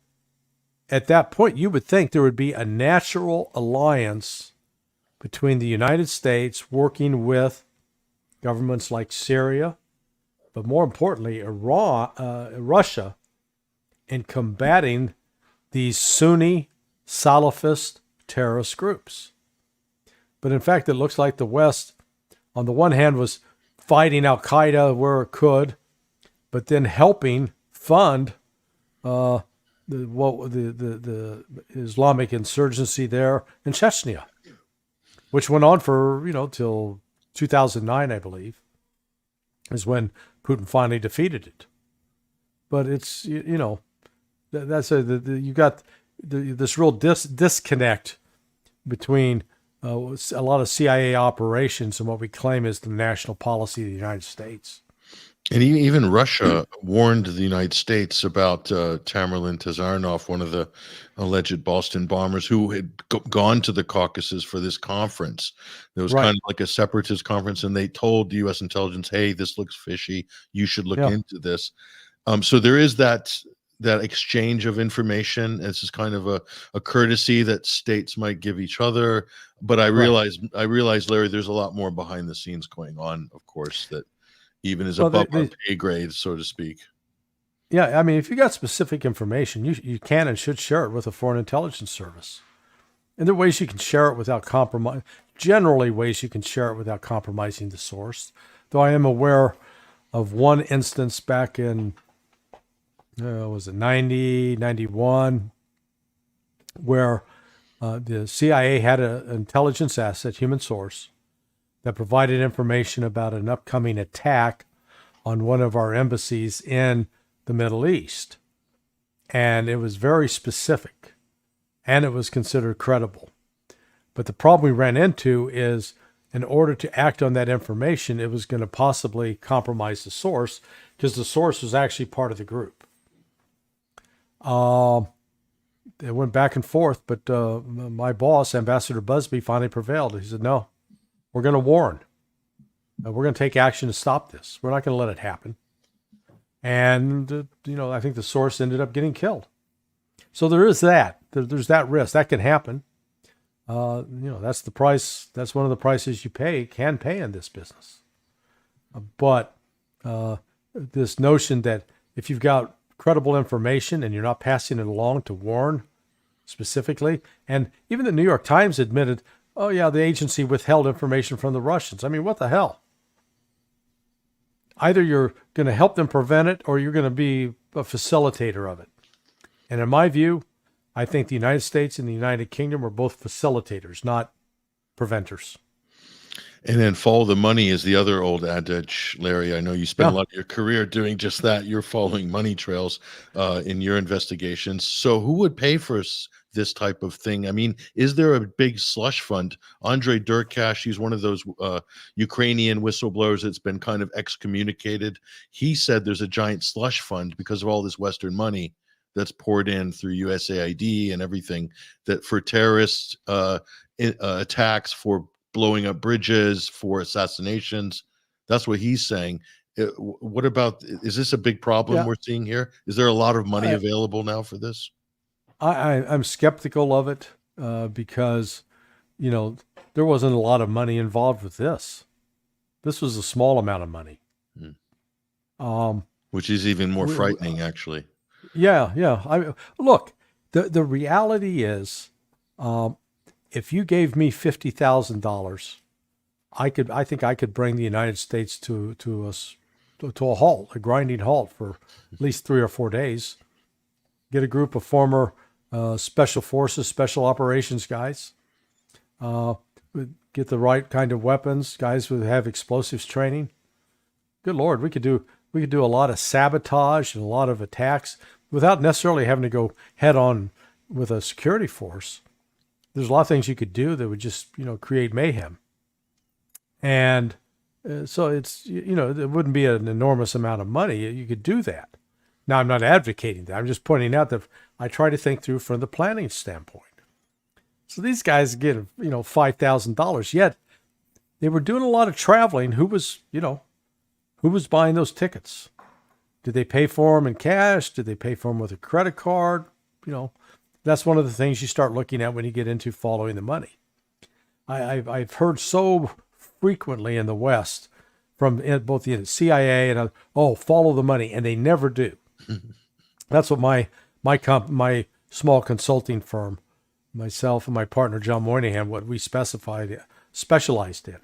at that point, you would think there would be a natural alliance between the United States working with governments like Syria, but more importantly, Russia, in combating these Sunni Salafist terrorist groups. But in fact, it looks like the West, on the one hand, was fighting Al-Qaeda where it could, but then helping fund the Islamic insurgency there in Chechnya, which went on for, till 2009, I believe, is when Putin finally defeated it. But it's, you got this real disconnect between a lot of CIA operations and what we claim is the national policy of the United States. And even Russia warned the United States about Tamerlan Tazarnov, one of the alleged Boston bombers who had gone to the Caucasus for this conference. It was kind of like a separatist conference, and they told the U.S. intelligence, hey, this looks fishy. You should look into this. So there is that exchange of information. This is kind of a courtesy that states might give each other. But I realize, Larry, there's a lot more behind the scenes going on, of course, that even is above our pay grade, so to speak. Yeah, I mean, if you got specific information, you can and should share it with a foreign intelligence service. And there are ways you can share it without compromise. Generally, ways you can share it without compromising the source. Though I am aware of one instance back in, was it 90, 91, where the CIA had an intelligence asset, human source, that provided information about an upcoming attack on one of our embassies in the Middle East. And it was very specific, and it was considered credible. But the problem we ran into is, in order to act on that information, it was going to possibly compromise the source, because the source was actually part of the group. It went back and forth, but my boss, Ambassador Busby, finally prevailed. He said, no, we're going to warn. We're going to take action to stop this. We're not going to let it happen. And, I think the source ended up getting killed. So there is that. There's that risk that can happen. That's the price. That's one of the prices you can pay in this business. But this notion that if you've got credible information and you're not passing it along to warn specifically, and even the New York Times admitted, oh yeah, the agency withheld information from the Russians. I mean, what the hell? Either you're going to help them prevent it or you're going to be a facilitator of it. And in my view, I think the United States and the United Kingdom are both facilitators, not preventers. And then follow the money is the other old adage, Larry. I know you spent a lot of your career doing just that. You're following money trails in your investigations. So who would pay for this type of thing? I mean, is there a big slush fund? Andrei Derkash, he's one of those Ukrainian whistleblowers that's been kind of excommunicated. He said there's a giant slush fund because of all this Western money that's poured in through USAID and everything, that for terrorist attacks, for blowing up bridges, for assassinations. That's what he's saying. What about, is this a big problem we're seeing here? Is there a lot of money available now for this? I'm skeptical of it because, there wasn't a lot of money involved with this. This was a small amount of money. Which is even more frightening, actually. Yeah. Look, the reality is, if you gave me $50,000, I think I could bring the United States to a halt, a grinding halt for at least 3 or 4 days. Get a group of former special forces, special operations guys. Get the right kind of weapons, guys who have explosives training. Good Lord, we could do a lot of sabotage and a lot of attacks without necessarily having to go head on with a security force. There's a lot of things you could do that would just, create mayhem. And so it's, it wouldn't be an enormous amount of money. You could do that. Now, I'm not advocating that. I'm just pointing out that I try to think through from the planning standpoint. So these guys get, $5,000, yet they were doing a lot of traveling. Who was buying those tickets? Did they pay for them in cash? Did they pay for them with a credit card? That's one of the things you start looking at when you get into following the money. I've heard so frequently in the West from both the CIA and follow the money, and they never do. That's what my small consulting firm, myself and my partner John Moynihan, what we specialized in,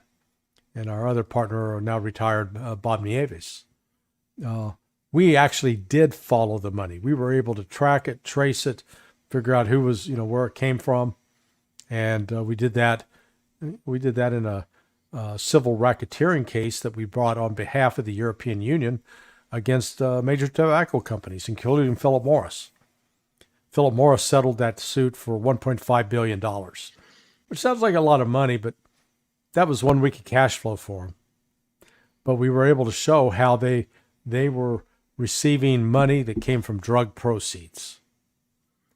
and our other partner, now retired, Bob Nieves. We actually did follow the money. We were able to track it, trace it, figure out who was, where it came from, and we did that. We did that in a civil racketeering case that we brought on behalf of the European Union against major tobacco companies, including Philip Morris. Philip Morris settled that suit for $1.5 billion, which sounds like a lot of money, but that was 1 week of cash flow for them. But we were able to show how they were receiving money that came from drug proceeds,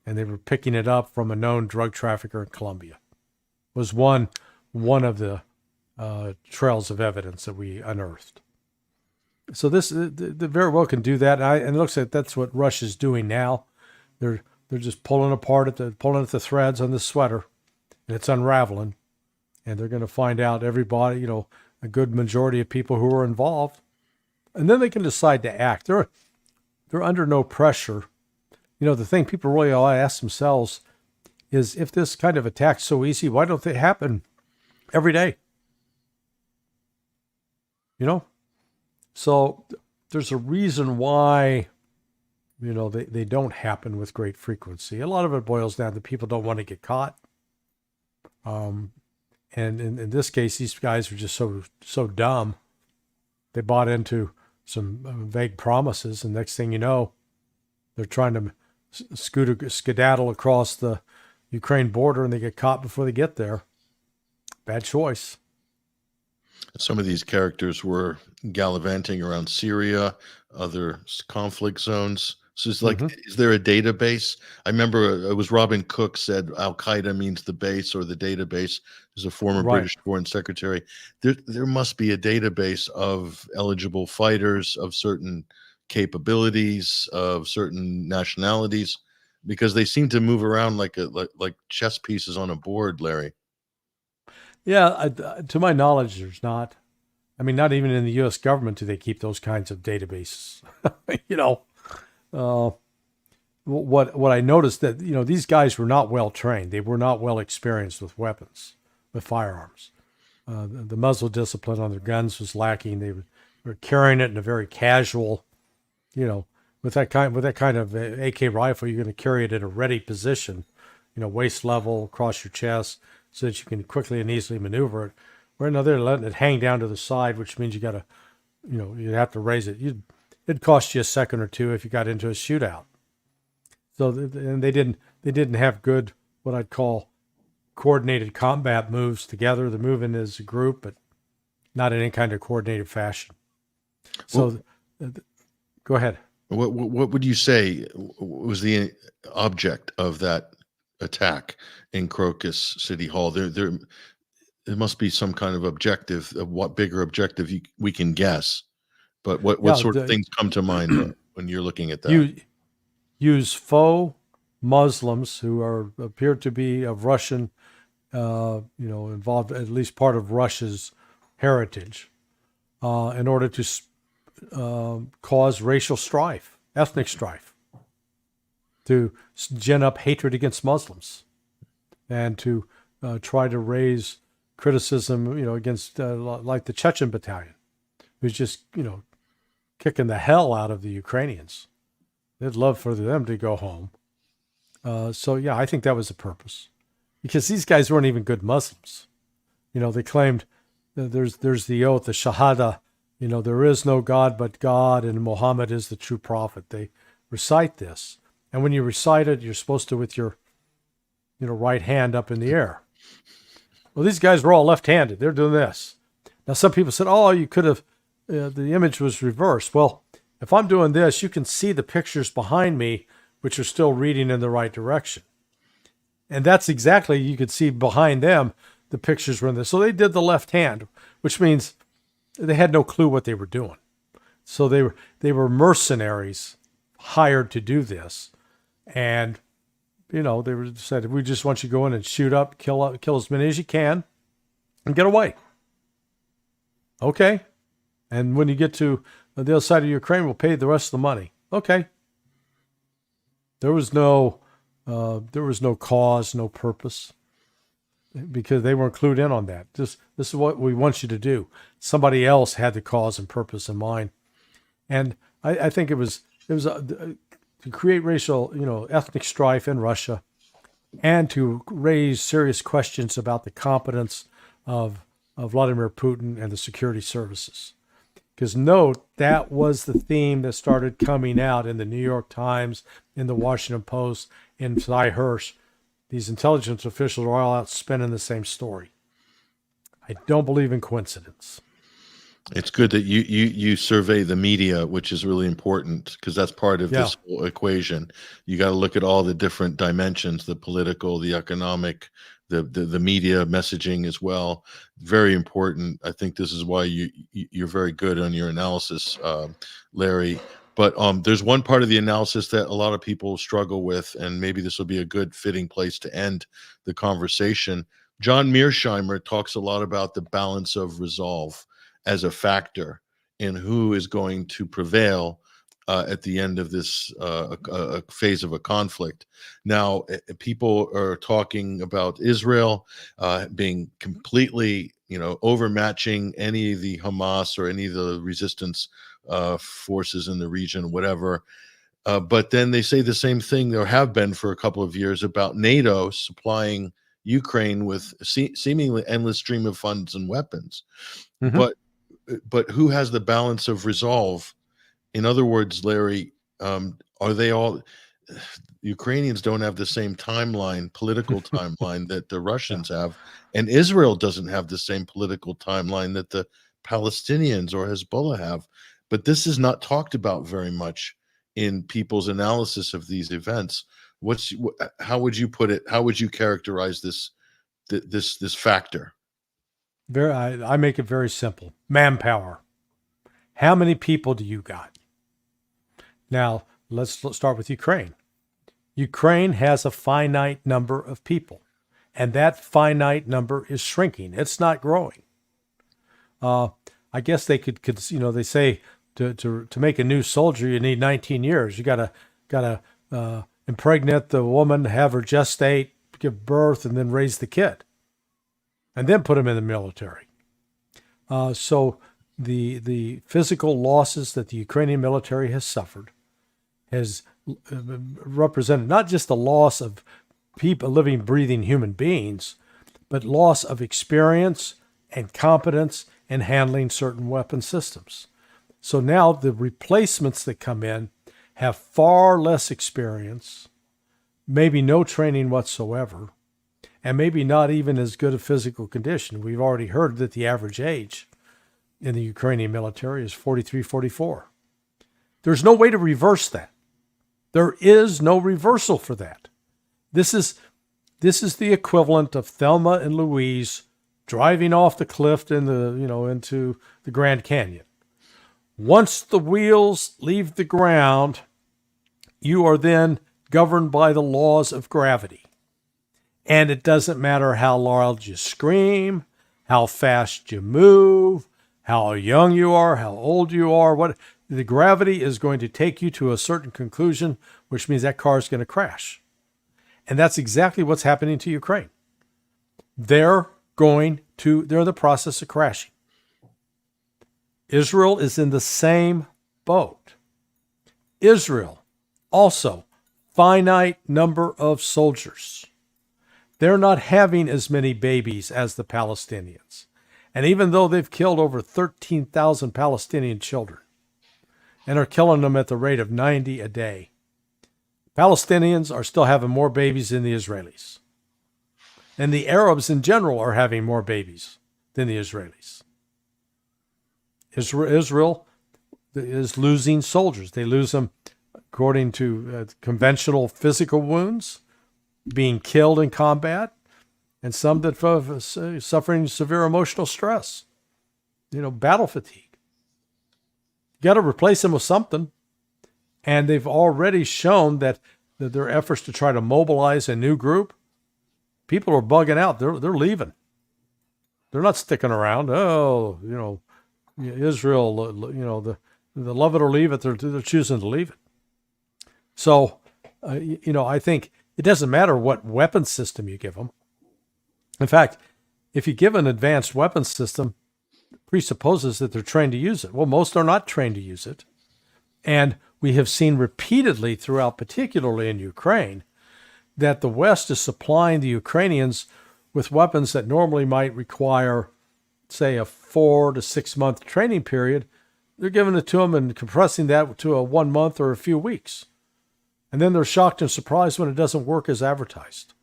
and they were picking it up from a known drug trafficker in Colombia. It was one of the trails of evidence that we unearthed. So this they very well can do that, and it looks like that's what Russia's doing now. They're just pulling at the threads on this sweater, and it's unraveling, and they're going to find out everybody, a good majority of people who are involved, and then they can decide to act. They're under no pressure. The thing people really ought to ask themselves is, if this kind of attack's so easy, why don't they happen every day? So there's a reason why, they don't happen with great frequency. A lot of it boils down to people don't want to get caught. And in this case, these guys are just so dumb. They bought into some vague promises, and next thing you know, they're trying to skedaddle across the Ukraine border, and they get caught before they get there. Bad choice. Some of these characters were gallivanting around Syria, other conflict zones. So it's like, is there a database? I remember it was Robin Cook said Al-Qaeda means the base or the database. There's a former British foreign secretary. There must be a database of eligible fighters, of certain capabilities, of certain nationalities. Because they seem to move around like chess pieces on a board, Larry. Yeah, to my knowledge, there's not. I mean, not even in the U.S. government do they keep those kinds of databases. you know, uh, what I noticed that these guys were not well trained. They were not well experienced with weapons, with firearms. The muzzle discipline on their guns was lacking. They were carrying it in a very casual, with that kind of AK rifle, you're going to carry it at a ready position, waist level across your chest, so that you can quickly and easily maneuver it. Where now they're letting it hang down to the side, which means you got to, you'd have to raise it. It'd cost you a second or two if you got into a shootout. So, and they didn't have good, what I'd call coordinated combat moves together. They're moving as a group, but not in any kind of coordinated fashion. So, go ahead. What would you say was the object of that attack in Crocus City Hall? There must be some kind of objective. Of what bigger objective we can guess, but what sort of things come to mind when you're looking at that? Use faux Muslims who appear to be of Russian, involved at least part of Russia's heritage, in order to cause racial strife, ethnic strife, to gin up hatred against Muslims, and to try to raise criticism, against like the Chechen battalion, who's just, kicking the hell out of the Ukrainians. They'd love for them to go home. So yeah, I think that was the purpose, because these guys weren't even good Muslims. They claimed that there's the oath, the Shahada. There is no God but God, and Muhammad is the true prophet. They recite this, and when you recite it, you're supposed to with your, right hand up in the air. Well, these guys were all left-handed. They're doing this. Now, some people said, "Oh, you could have." The image was reversed. Well, if I'm doing this, you can see the pictures behind me, which are still reading in the right direction. And that's exactly, you could see behind them, the pictures were in this. So they did the left hand, which means they had no clue what they were doing. So they were mercenaries hired to do this. And, they said, we just want you to go in and shoot up, kill as many as you can, and get away. Okay. And when you get to the other side of Ukraine, we'll pay the rest of the money. Okay. There was no cause, no purpose, because they weren't clued in on that. This is what we want you to do. Somebody else had the cause and purpose in mind, and I think it was to create racial, ethnic strife in Russia, and to raise serious questions about the competence of Vladimir Putin and the security services. Because note, that was the theme that started coming out in the New York Times, in the Washington Post, in Cy Hirsch. These intelligence officials are all out spinning the same story. I don't believe in coincidence. It's good that you survey the media, which is really important, because that's part of this whole equation. You got to look at all the different dimensions: the political, the economic, the media messaging as well. Very important. I think this is why you're very good on your analysis, Larry. But there's one part of the analysis that a lot of people struggle with, and maybe this will be a good fitting place to end the conversation. John Mearsheimer talks a lot about the balance of resolve as a factor in who is going to prevail at the end of this a phase of a conflict. Now, people are talking about Israel being completely, overmatching any of the Hamas or any of the resistance forces in the region, whatever. But then they say the same thing, there have been for a couple of years, about NATO supplying Ukraine with seemingly endless stream of funds and weapons. Mm-hmm. But who has the balance of resolve? In other words, Larry, are they all? Ukrainians don't have the same political timeline that the Russians have, and Israel doesn't have the same political timeline that the Palestinians or Hezbollah have. But this is not talked about very much in people's analysis of these events. How would you put it? How would you characterize this factor? I make it very simple. Manpower. How many people do you got? Now, let's start with Ukraine. Ukraine has a finite number of people, and that finite number is shrinking. It's not growing. I guess they could, they say to make a new soldier, you need 19 years. You gotta impregnate the woman, have her gestate, give birth, and then raise the kid, and then put him in the military. So the physical losses that the Ukrainian military has suffered has represented not just the loss of people, living, breathing human beings, but loss of experience and competence in handling certain weapon systems. So now the replacements that come in have far less experience, maybe no training whatsoever, and maybe not even as good a physical condition. We've already heard that the average age in the Ukrainian military is 43, 44. There's no way to reverse that. There is no reversal for that. This is the equivalent of Thelma and Louise driving off the cliff into the Grand Canyon. Once the wheels leave the ground, you are then governed by the laws of gravity. And it doesn't matter how loud you scream, how fast you move, how young you are, how old you are, the gravity is going to take you to a certain conclusion, which means that car is going to crash. And that's exactly what's happening to Ukraine. They're in the process of crashing. Israel is in the same boat. Israel, also, finite number of soldiers. They're not having as many babies as the Palestinians. And even though they've killed over 13,000 Palestinian children and are killing them at the rate of 90 a day, Palestinians are still having more babies than the Israelis. And the Arabs in general are having more babies than the Israelis. Israel is losing soldiers. They lose them according to conventional physical wounds, being killed in combat, and some that are suffering severe emotional stress, battle fatigue. You got to replace them with something. And they've already shown that their efforts to try to mobilize a new group, people are bugging out. They're leaving. They're not sticking around. Israel, the love it or leave it. They're choosing to leave it. So, I think it doesn't matter what weapon system you give them. In fact, if you give an advanced weapon system, it presupposes that they're trained to use it. Well, most are not trained to use it. And we have seen repeatedly throughout, particularly in Ukraine, that the West is supplying the Ukrainians with weapons that normally might require, say, a 4 to 6 month training period. They're giving it to them and compressing that to a 1 month or a few weeks. And then they're shocked and surprised when it doesn't work as advertised.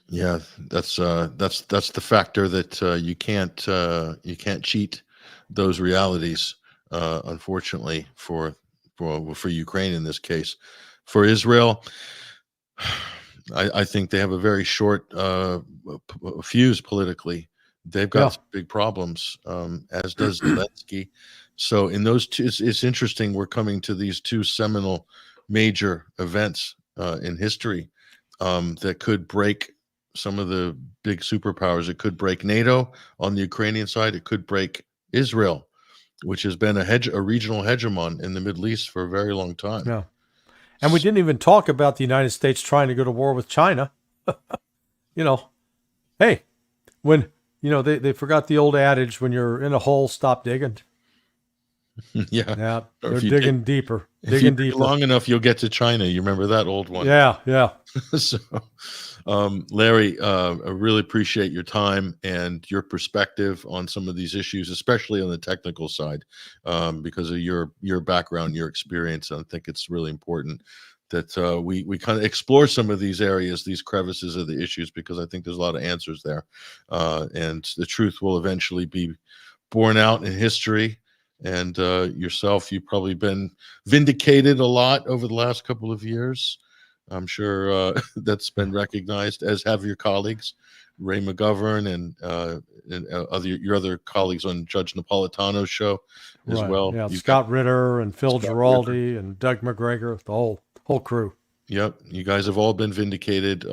Yeah, that's the factor that you can't cheat those realities. Unfortunately, for Ukraine in this case, for Israel, I think they have a very short fuse politically. They've got some big problems, as does Zelensky. So in those two, it's interesting. We're coming to these two seminal major events in history that could break some of the big superpowers. It could break NATO on the Ukrainian side. It could break Israel, which has been a regional hegemon in the Middle East for a very long time. Yeah. And we didn't even talk about the United States trying to go to war with China. Hey, when, they forgot the old adage, when you're in a hole, stop digging. Yeah. They're digging deeper. If you dig long enough, you'll get to China. You remember that old one? Yeah. So, Larry, I really appreciate your time and your perspective on some of these issues, especially on the technical side, because of your background, your experience. I think it's really important that we kind of explore some of these areas, these crevices of the issues, because I think there's a lot of answers there, and the truth will eventually be borne out in history. And yourself, you've probably been vindicated a lot over the last couple of years. I'm sure that's been recognized, as have your colleagues, Ray McGovern and your other colleagues on Judge Napolitano's show as Right. well. Yeah. You've got Scott Ritter and Phil Scott Ritter. Giraldi and Doug McGregor, the whole crew. Yep, you guys have all been vindicated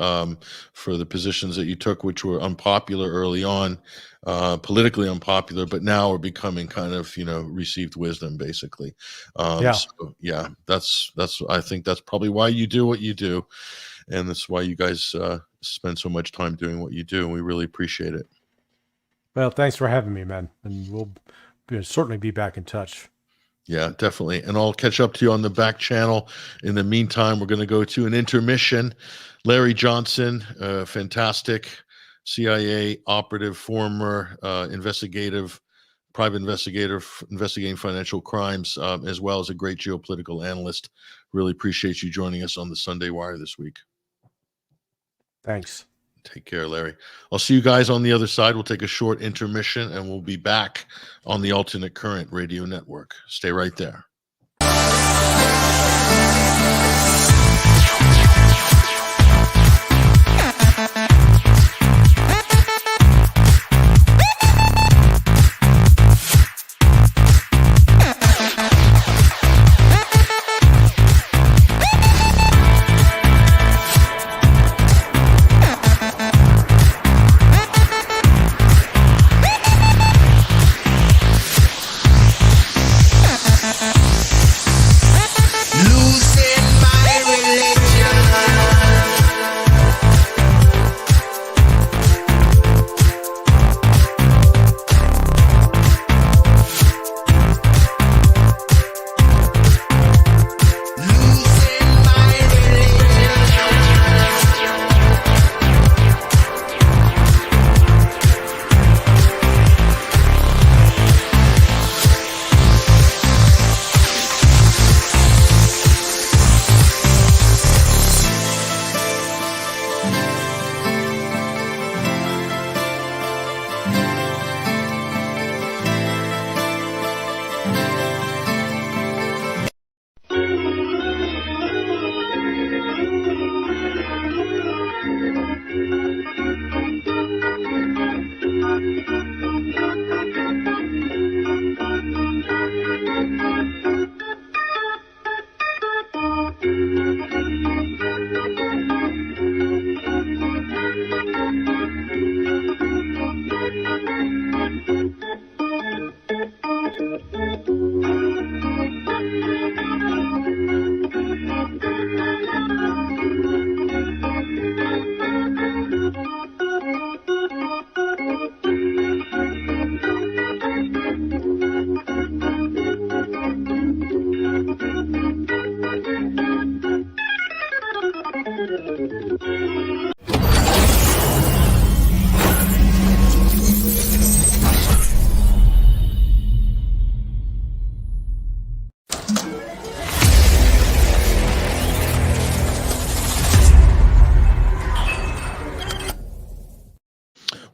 for the positions that you took, which were unpopular early on, politically unpopular, but now are becoming kind of received wisdom, basically. Yeah. So yeah, that's I think that's probably why you do what you do, and that's why you guys spend so much time doing what you do, and we really appreciate it. Well, thanks for having me, man, and we'll certainly be back in touch. Yeah, definitely. And I'll catch up to you on the back channel. In the meantime, we're going to go to an intermission. Larry Johnson, fantastic CIA operative, former private investigator investigating financial crimes, as well as a great geopolitical analyst. Really appreciate you joining us on the Sunday Wire this week. Thanks. Take care, Larry. I'll see you guys on the other side. We'll take a short intermission and we'll be back on the Alternate Current Radio Network. Stay right there.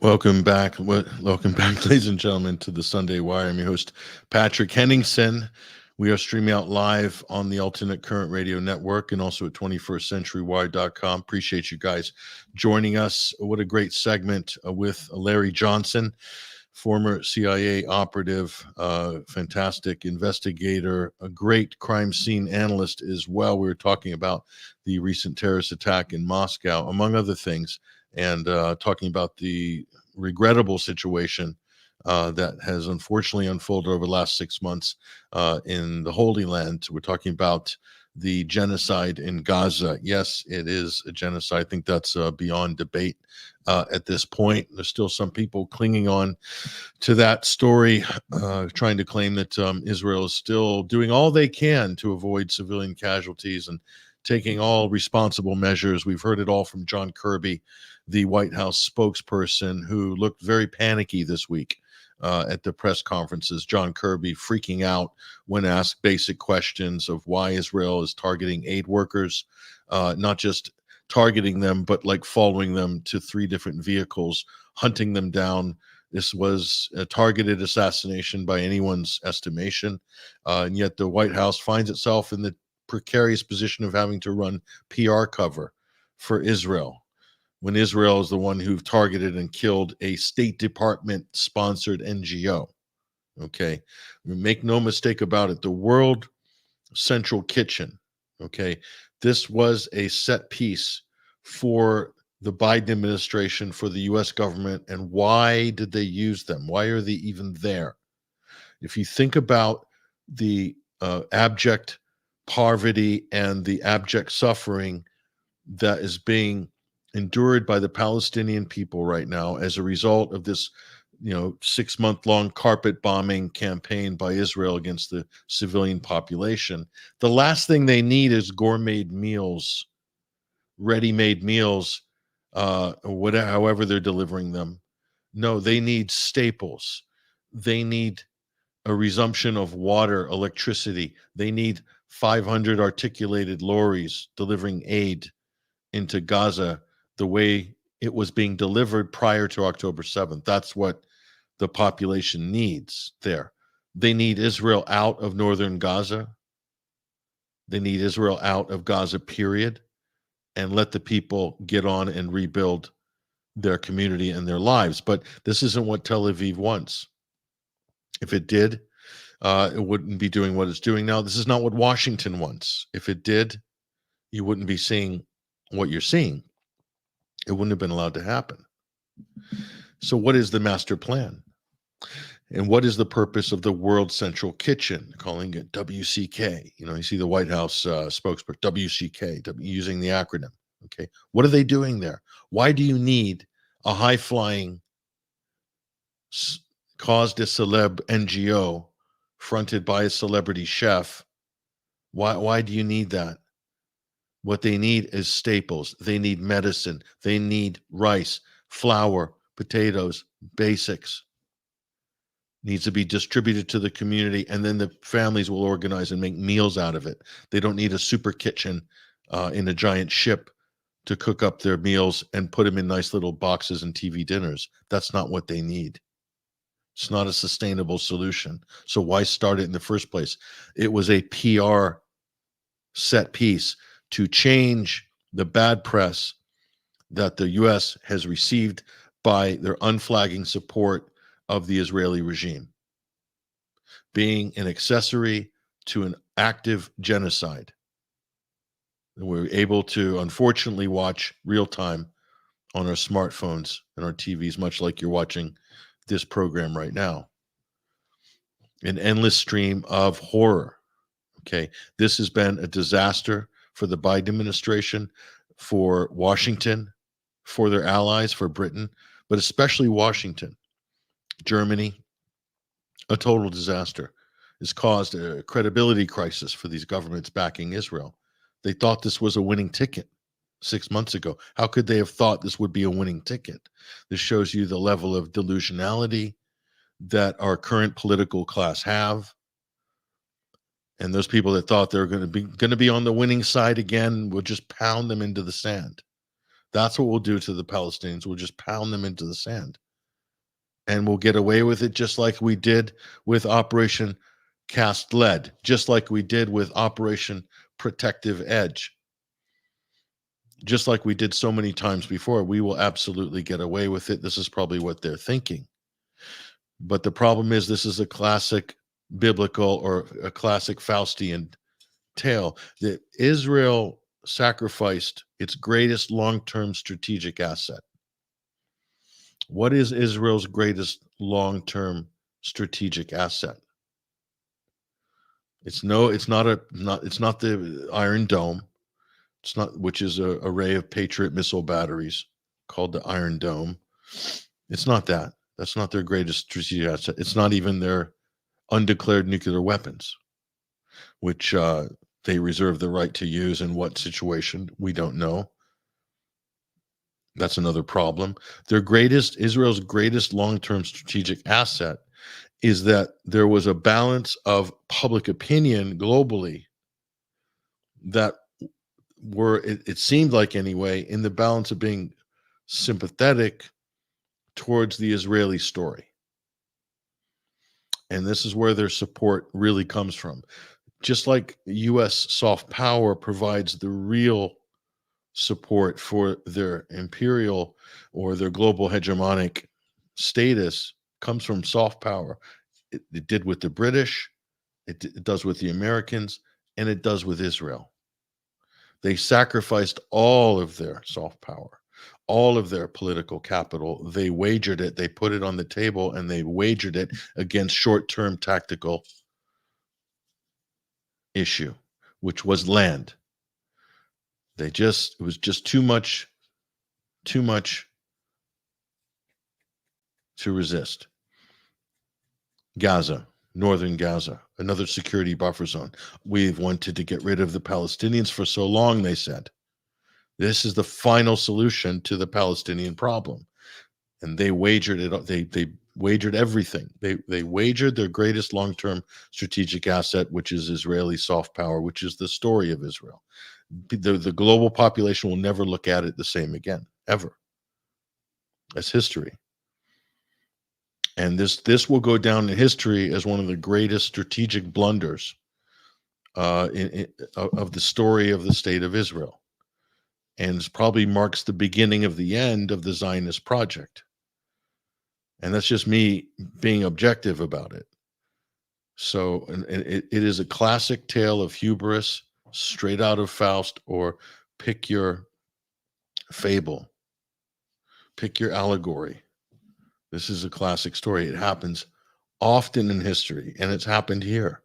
Welcome back, ladies and gentlemen, to the Sunday Wire. I'm your host, Patrick Henningsen. We are streaming out live on the Alternate Current Radio Network and also at 21stCenturyWire.com. Appreciate you guys joining us. What a great segment with Larry Johnson, former CIA operative, fantastic investigator, a great crime scene analyst as well. We were talking about the recent terrorist attack in Moscow, among other things, and talking about the regrettable situation that has unfortunately unfolded over the last 6 months in the Holy Land. We're talking about the genocide in Gaza. Yes, it is a genocide. I think that's beyond debate at this point. There's still some people clinging on to that story, trying to claim that Israel is still doing all they can to avoid civilian casualties and taking all responsible measures. We've heard it all from John Kirby, the White House spokesperson, who looked very panicky this week at the press conferences. John Kirby freaking out when asked basic questions of why Israel is targeting aid workers, not just targeting them, but like following them to 3 different vehicles, hunting them down. This was a targeted assassination by anyone's estimation. And yet the White House finds itself in the precarious position of having to run PR cover for Israel, when Israel is the one who targeted and killed a State Department sponsored NGO. Okay, make no mistake about it. The World Central Kitchen, okay, this was a set piece for the Biden administration, for the US government. And why did they use them? Why are they even there? If you think about the abject poverty and the abject suffering that is being endured by the Palestinian people right now as a result of this, 6-month-long carpet bombing campaign by Israel against the civilian population, the last thing they need is gourmet meals, ready-made meals, whatever, however they're delivering them. No, they need staples. They need a resumption of water, electricity. They need 500 articulated lorries delivering aid into Gaza the way it was being delivered prior to October 7th. That's what the population needs there. They need Israel out of northern Gaza. They need Israel out of Gaza, period, and let the people get on and rebuild their community and their lives. But this isn't what Tel Aviv wants. If it did, it wouldn't be doing what it's doing now. This is not what Washington wants. If it did, you wouldn't be seeing what you're seeing. It wouldn't have been allowed to happen. So what is the master plan? And what is the purpose of the World Central Kitchen, calling it WCK? You see the White House spokesperson, WCK, using the acronym. Okay, what are they doing there? Why do you need a high-flying cause de celeb NGO fronted by a celebrity chef? Why do you need that? What they need is staples. They need medicine. They need rice, flour, potatoes, basics. Needs to be distributed to the community, and then the families will organize and make meals out of it. They don't need a super kitchen in a giant ship to cook up their meals and put them in nice little boxes and TV dinners. That's not what they need. It's not a sustainable solution. So why start it in the first place? It was a PR set piece to change the bad press that the U.S. has received by their unflagging support of the Israeli regime, being an accessory to an active genocide. And we're able to, unfortunately, watch real time on our smartphones and our TVs, much like you're watching this program right now. An endless stream of horror. Okay, this has been a disaster for the Biden administration, for Washington, for their allies, for Britain, but especially Washington. Germany, a total disaster. It's caused a credibility crisis for these governments backing Israel. They thought this was a winning ticket 6 months ago. How could they have thought this would be a winning ticket? This shows you the level of delusionality that our current political class have. And those people that thought they're going to be on the winning side again, will just pound them into the sand. That's what we'll do to the Palestinians. We'll just pound them into the sand. And we'll get away with it just like we did with Operation Cast Lead, just like we did with Operation Protective Edge, just like we did so many times before. We will absolutely get away with it. This is probably what they're thinking. But the problem is, this is a classic biblical or a classic Faustian tale that Israel sacrificed its greatest long-term strategic asset. What is Israel's greatest long-term strategic asset? It's not the Iron Dome. It's not, which is an array of Patriot missile batteries called the Iron Dome. It's not that. That's not their greatest strategic asset. It's not even their undeclared nuclear weapons, which they reserve the right to use in what situation, we don't know. That's another problem. Israel's greatest long-term strategic asset is that there was a balance of public opinion globally that it seemed like anyway, in the balance of being sympathetic towards the Israeli story. And this is where their support really comes from. just like U.S. soft power provides the real support for their imperial or their global hegemonic status, comes from soft power. It did with the British, it does with the Americans, and it does with Israel. They sacrificed all of their soft power, all of their political capital. They wagered it, they put it on the table, and they wagered it against short-term tactical issue, which was land. It was just too much to resist. Gaza, northern Gaza, another security buffer zone. We've wanted to get rid of the Palestinians for so long, they said. This is the final solution to the Palestinian problem. And they wagered it. They wagered everything. They wagered their greatest long-term strategic asset, which is Israeli soft power, which is the story of Israel. The global population will never look at it the same again, ever. That's history. And this will go down in history as one of the greatest strategic blunders of the story of the state of Israel. And probably marks the beginning of the end of the Zionist project. And that's just me being objective about it. So it is a classic tale of hubris, straight out of Faust, or pick your fable, pick your allegory. This is a classic story. It happens often in history, and it's happened here.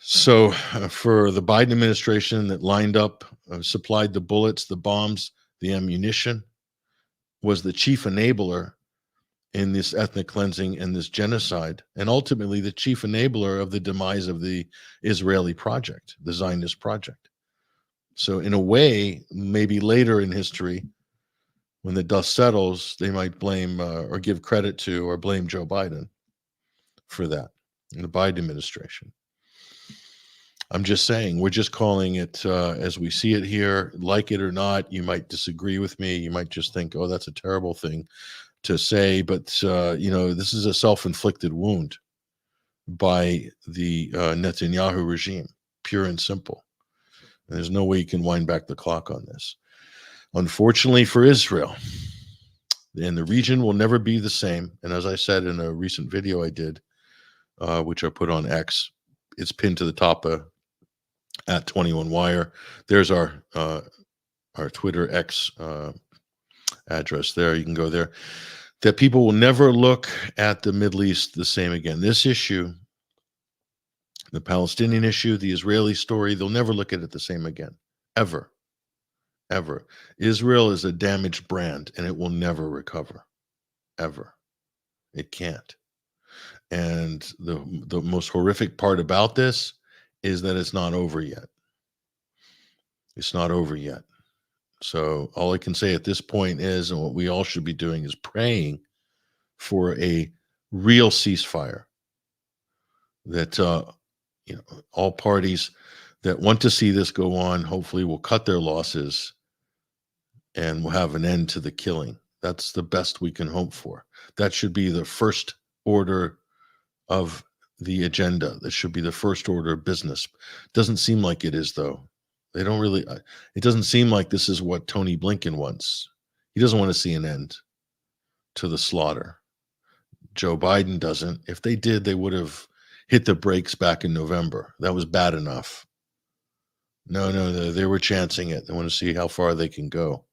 So for the Biden administration that lined up, supplied the bullets, the bombs, the ammunition, was the chief enabler in this ethnic cleansing and this genocide, and ultimately the chief enabler of the demise of the Israeli project, the Zionist project. So in a way, maybe later in history, when the dust settles, they might blame or give credit to or blame Joe Biden for that, in the Biden administration. I'm just saying, we're just calling it as we see it here. Like it or not, you might disagree with me. You might just think, oh, that's a terrible thing to say. But, this is a self-inflicted wound by the Netanyahu regime, pure and simple. And there's no way you can wind back the clock on this. Unfortunately for Israel, and the region will never be the same. And as I said in a recent video I did, which I put on X, it's pinned to the top at 21Wire. There's our Twitter X address there. You can go there. That people will never look at the Middle East the same again. This issue, the Palestinian issue, the Israeli story, they'll never look at it the same again, ever. Ever. Israel is a damaged brand, and it will never recover, ever. It can't. And the most horrific part about this is that it's not over yet. It's not over yet. So all I can say at this point is, and what we all should be doing, is praying for a real ceasefire. That all parties that want to see this go on, hopefully will cut their losses and we'll have an end to the killing. That's the best we can hope for. That should be the first order of the agenda. That should be the first order of business. Doesn't seem like it is, though. They don't really, it doesn't seem like this is what Tony Blinken wants. He doesn't want to see an end to the slaughter. Joe Biden doesn't. If they did, they would have hit the brakes back in November. That was bad enough. No, they were chancing it. They want to see how far they can go,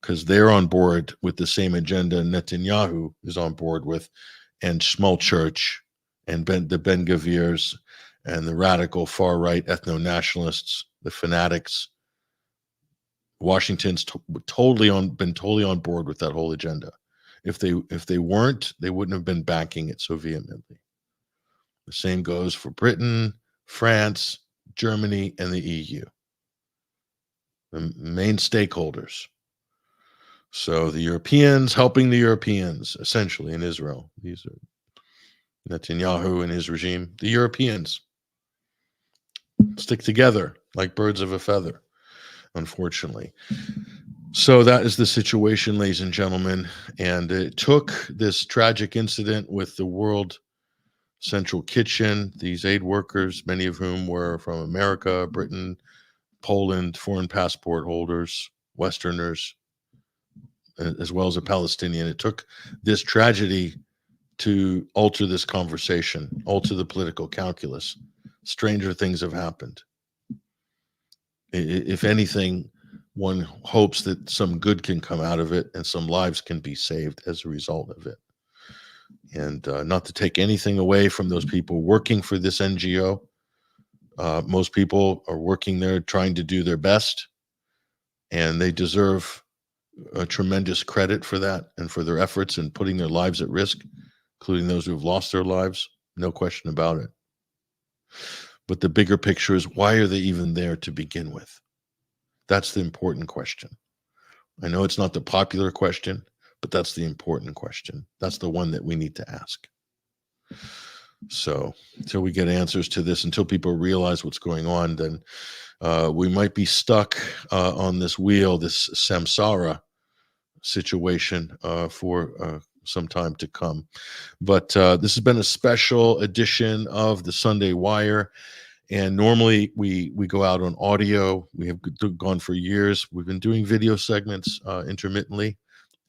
because they're on board with the same agenda Netanyahu is on board with, and Schmolchurch and the Ben Gavirs and the radical far-right ethno-nationalists, the fanatics. Washington's been totally on board with that whole agenda. If they weren't, they wouldn't have been backing it so vehemently. The same goes for Britain, France, Germany, and the EU, the main stakeholders. So the Europeans helping the Europeans, essentially, in Israel. These are Netanyahu and his regime. The Europeans stick together like birds of a feather, unfortunately. So that is the situation, ladies and gentlemen. And it took this tragic incident with the world central kitchen. These aid workers, many of whom were from America, Britain, Poland, foreign passport holders, Westerners, as well as a Palestinian. It took this tragedy to alter this conversation, alter the political calculus. Stranger things have happened. If anything, one hopes that some good can come out of it and some lives can be saved as a result of it. And not to take anything away from those people working for this NGO. Most people are working there trying to do their best, and they deserve a tremendous credit for that and for their efforts in putting their lives at risk, including those who have lost their lives. No question about it. But the bigger picture is, why are they even there to begin with? That's the important question. I know it's not the popular question, but that's the important question. That's the one that we need to ask. So until we get answers to this, until people realize what's going on, then we might be stuck on this wheel, this samsara situation for some time to come. But this has been a special edition of the Sunday Wire. And normally we go out on audio. We have gone for years. We've been doing video segments intermittently,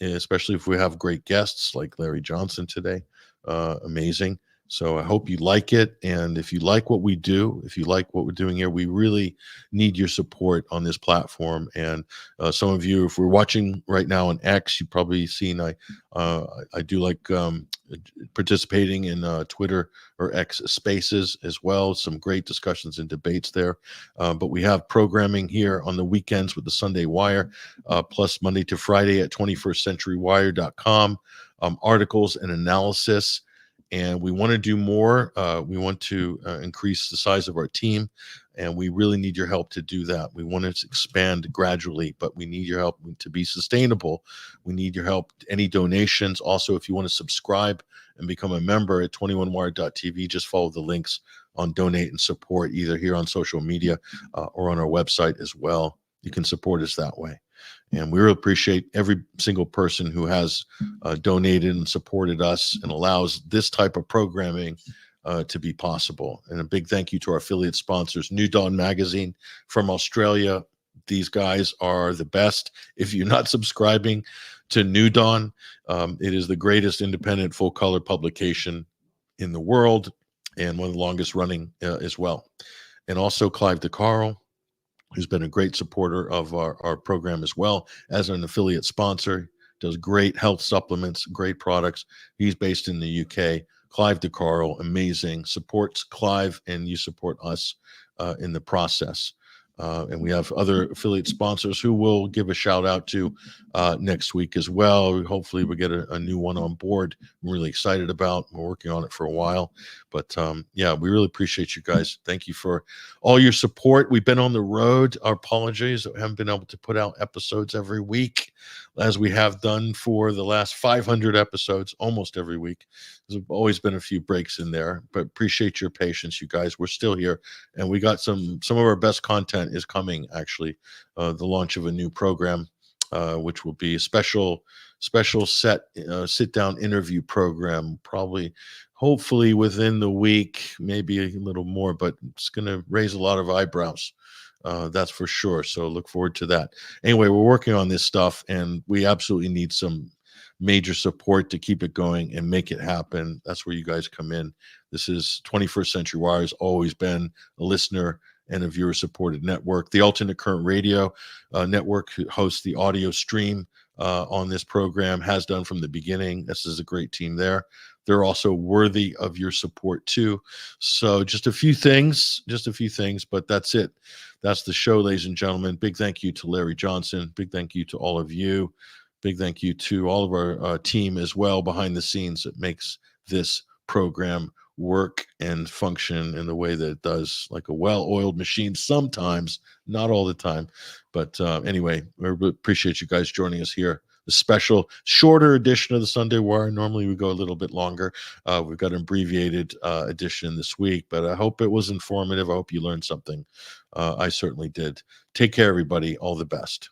especially if we have great guests like Larry Johnson today. Amazing. So I hope you like it. And if you like what we do, if you like what we're doing here, we really need your support on this platform. And some of you, if we're watching right now on X, you've probably seen I do like participating in Twitter or X Spaces as well. Some great discussions and debates there. But we have programming here on the weekends with the Sunday Wire, plus Monday to Friday at 21stcenturywire.com, articles and analysis. And we want to do more. We want to increase the size of our team, and we really need your help to do that. We want to expand gradually, but we need your help to be sustainable. We need your help. Any donations. Also, if you want to subscribe and become a member at 21wire.tv, just follow the links on donate and support, either here on social media or on our website as well. You can support us that way. And we really appreciate every single person who has donated and supported us and allows this type of programming to be possible. And a big thank you to our affiliate sponsors, New Dawn Magazine from Australia. These guys are the best. If you're not subscribing to New Dawn, it is the greatest independent full-color publication in the world and one of the longest running as well. And also Clive DeCarl, who's been a great supporter of our program as well as an affiliate sponsor, does great health supplements, great products. He's based in the UK. Clive DeCarl, amazing, supports Clive, and you support us in the process. And we have other affiliate sponsors who we'll give a shout out to next week as well. Hopefully we'll get a new one on board. I'm really excited about. We're working on it for a while. But yeah, we really appreciate you guys. Thank you for all your support. We've been on the road. Our apologies. We haven't been able to put out episodes every week as we have done for the last 500 episodes, almost every week. There's always been a few breaks in there, but appreciate your patience, you guys. We're still here, and we got some of our best content is coming, actually. The launch of a new program, which will be a special sit-down interview program, probably, hopefully within the week, maybe a little more, but it's going to raise a lot of eyebrows. That's for sure. So look forward to that. Anyway, we're working on this stuff, and we absolutely need some major support to keep it going and make it happen. That's where you guys come in. This is 21st Century Wire has always been a listener and a viewer supported network. The Alternate Current Radio Network hosts the audio stream on this program, has done from the beginning. This is a great team there. They're also worthy of your support too. So just a few things, but that's it. That's the show, ladies and gentlemen. Big thank you to Larry Johnson. Big thank you to all of you. Big thank you to all of our team as well behind the scenes that makes this program work and function in the way that it does, like a well-oiled machine sometimes, not all the time. But anyway, we appreciate you guys joining us here. The special shorter edition of the Sunday Wire. Normally we go a little bit longer. We've got an abbreviated edition this week, but I hope it was informative. I hope you learned something. I certainly did. Take care, everybody. All the best.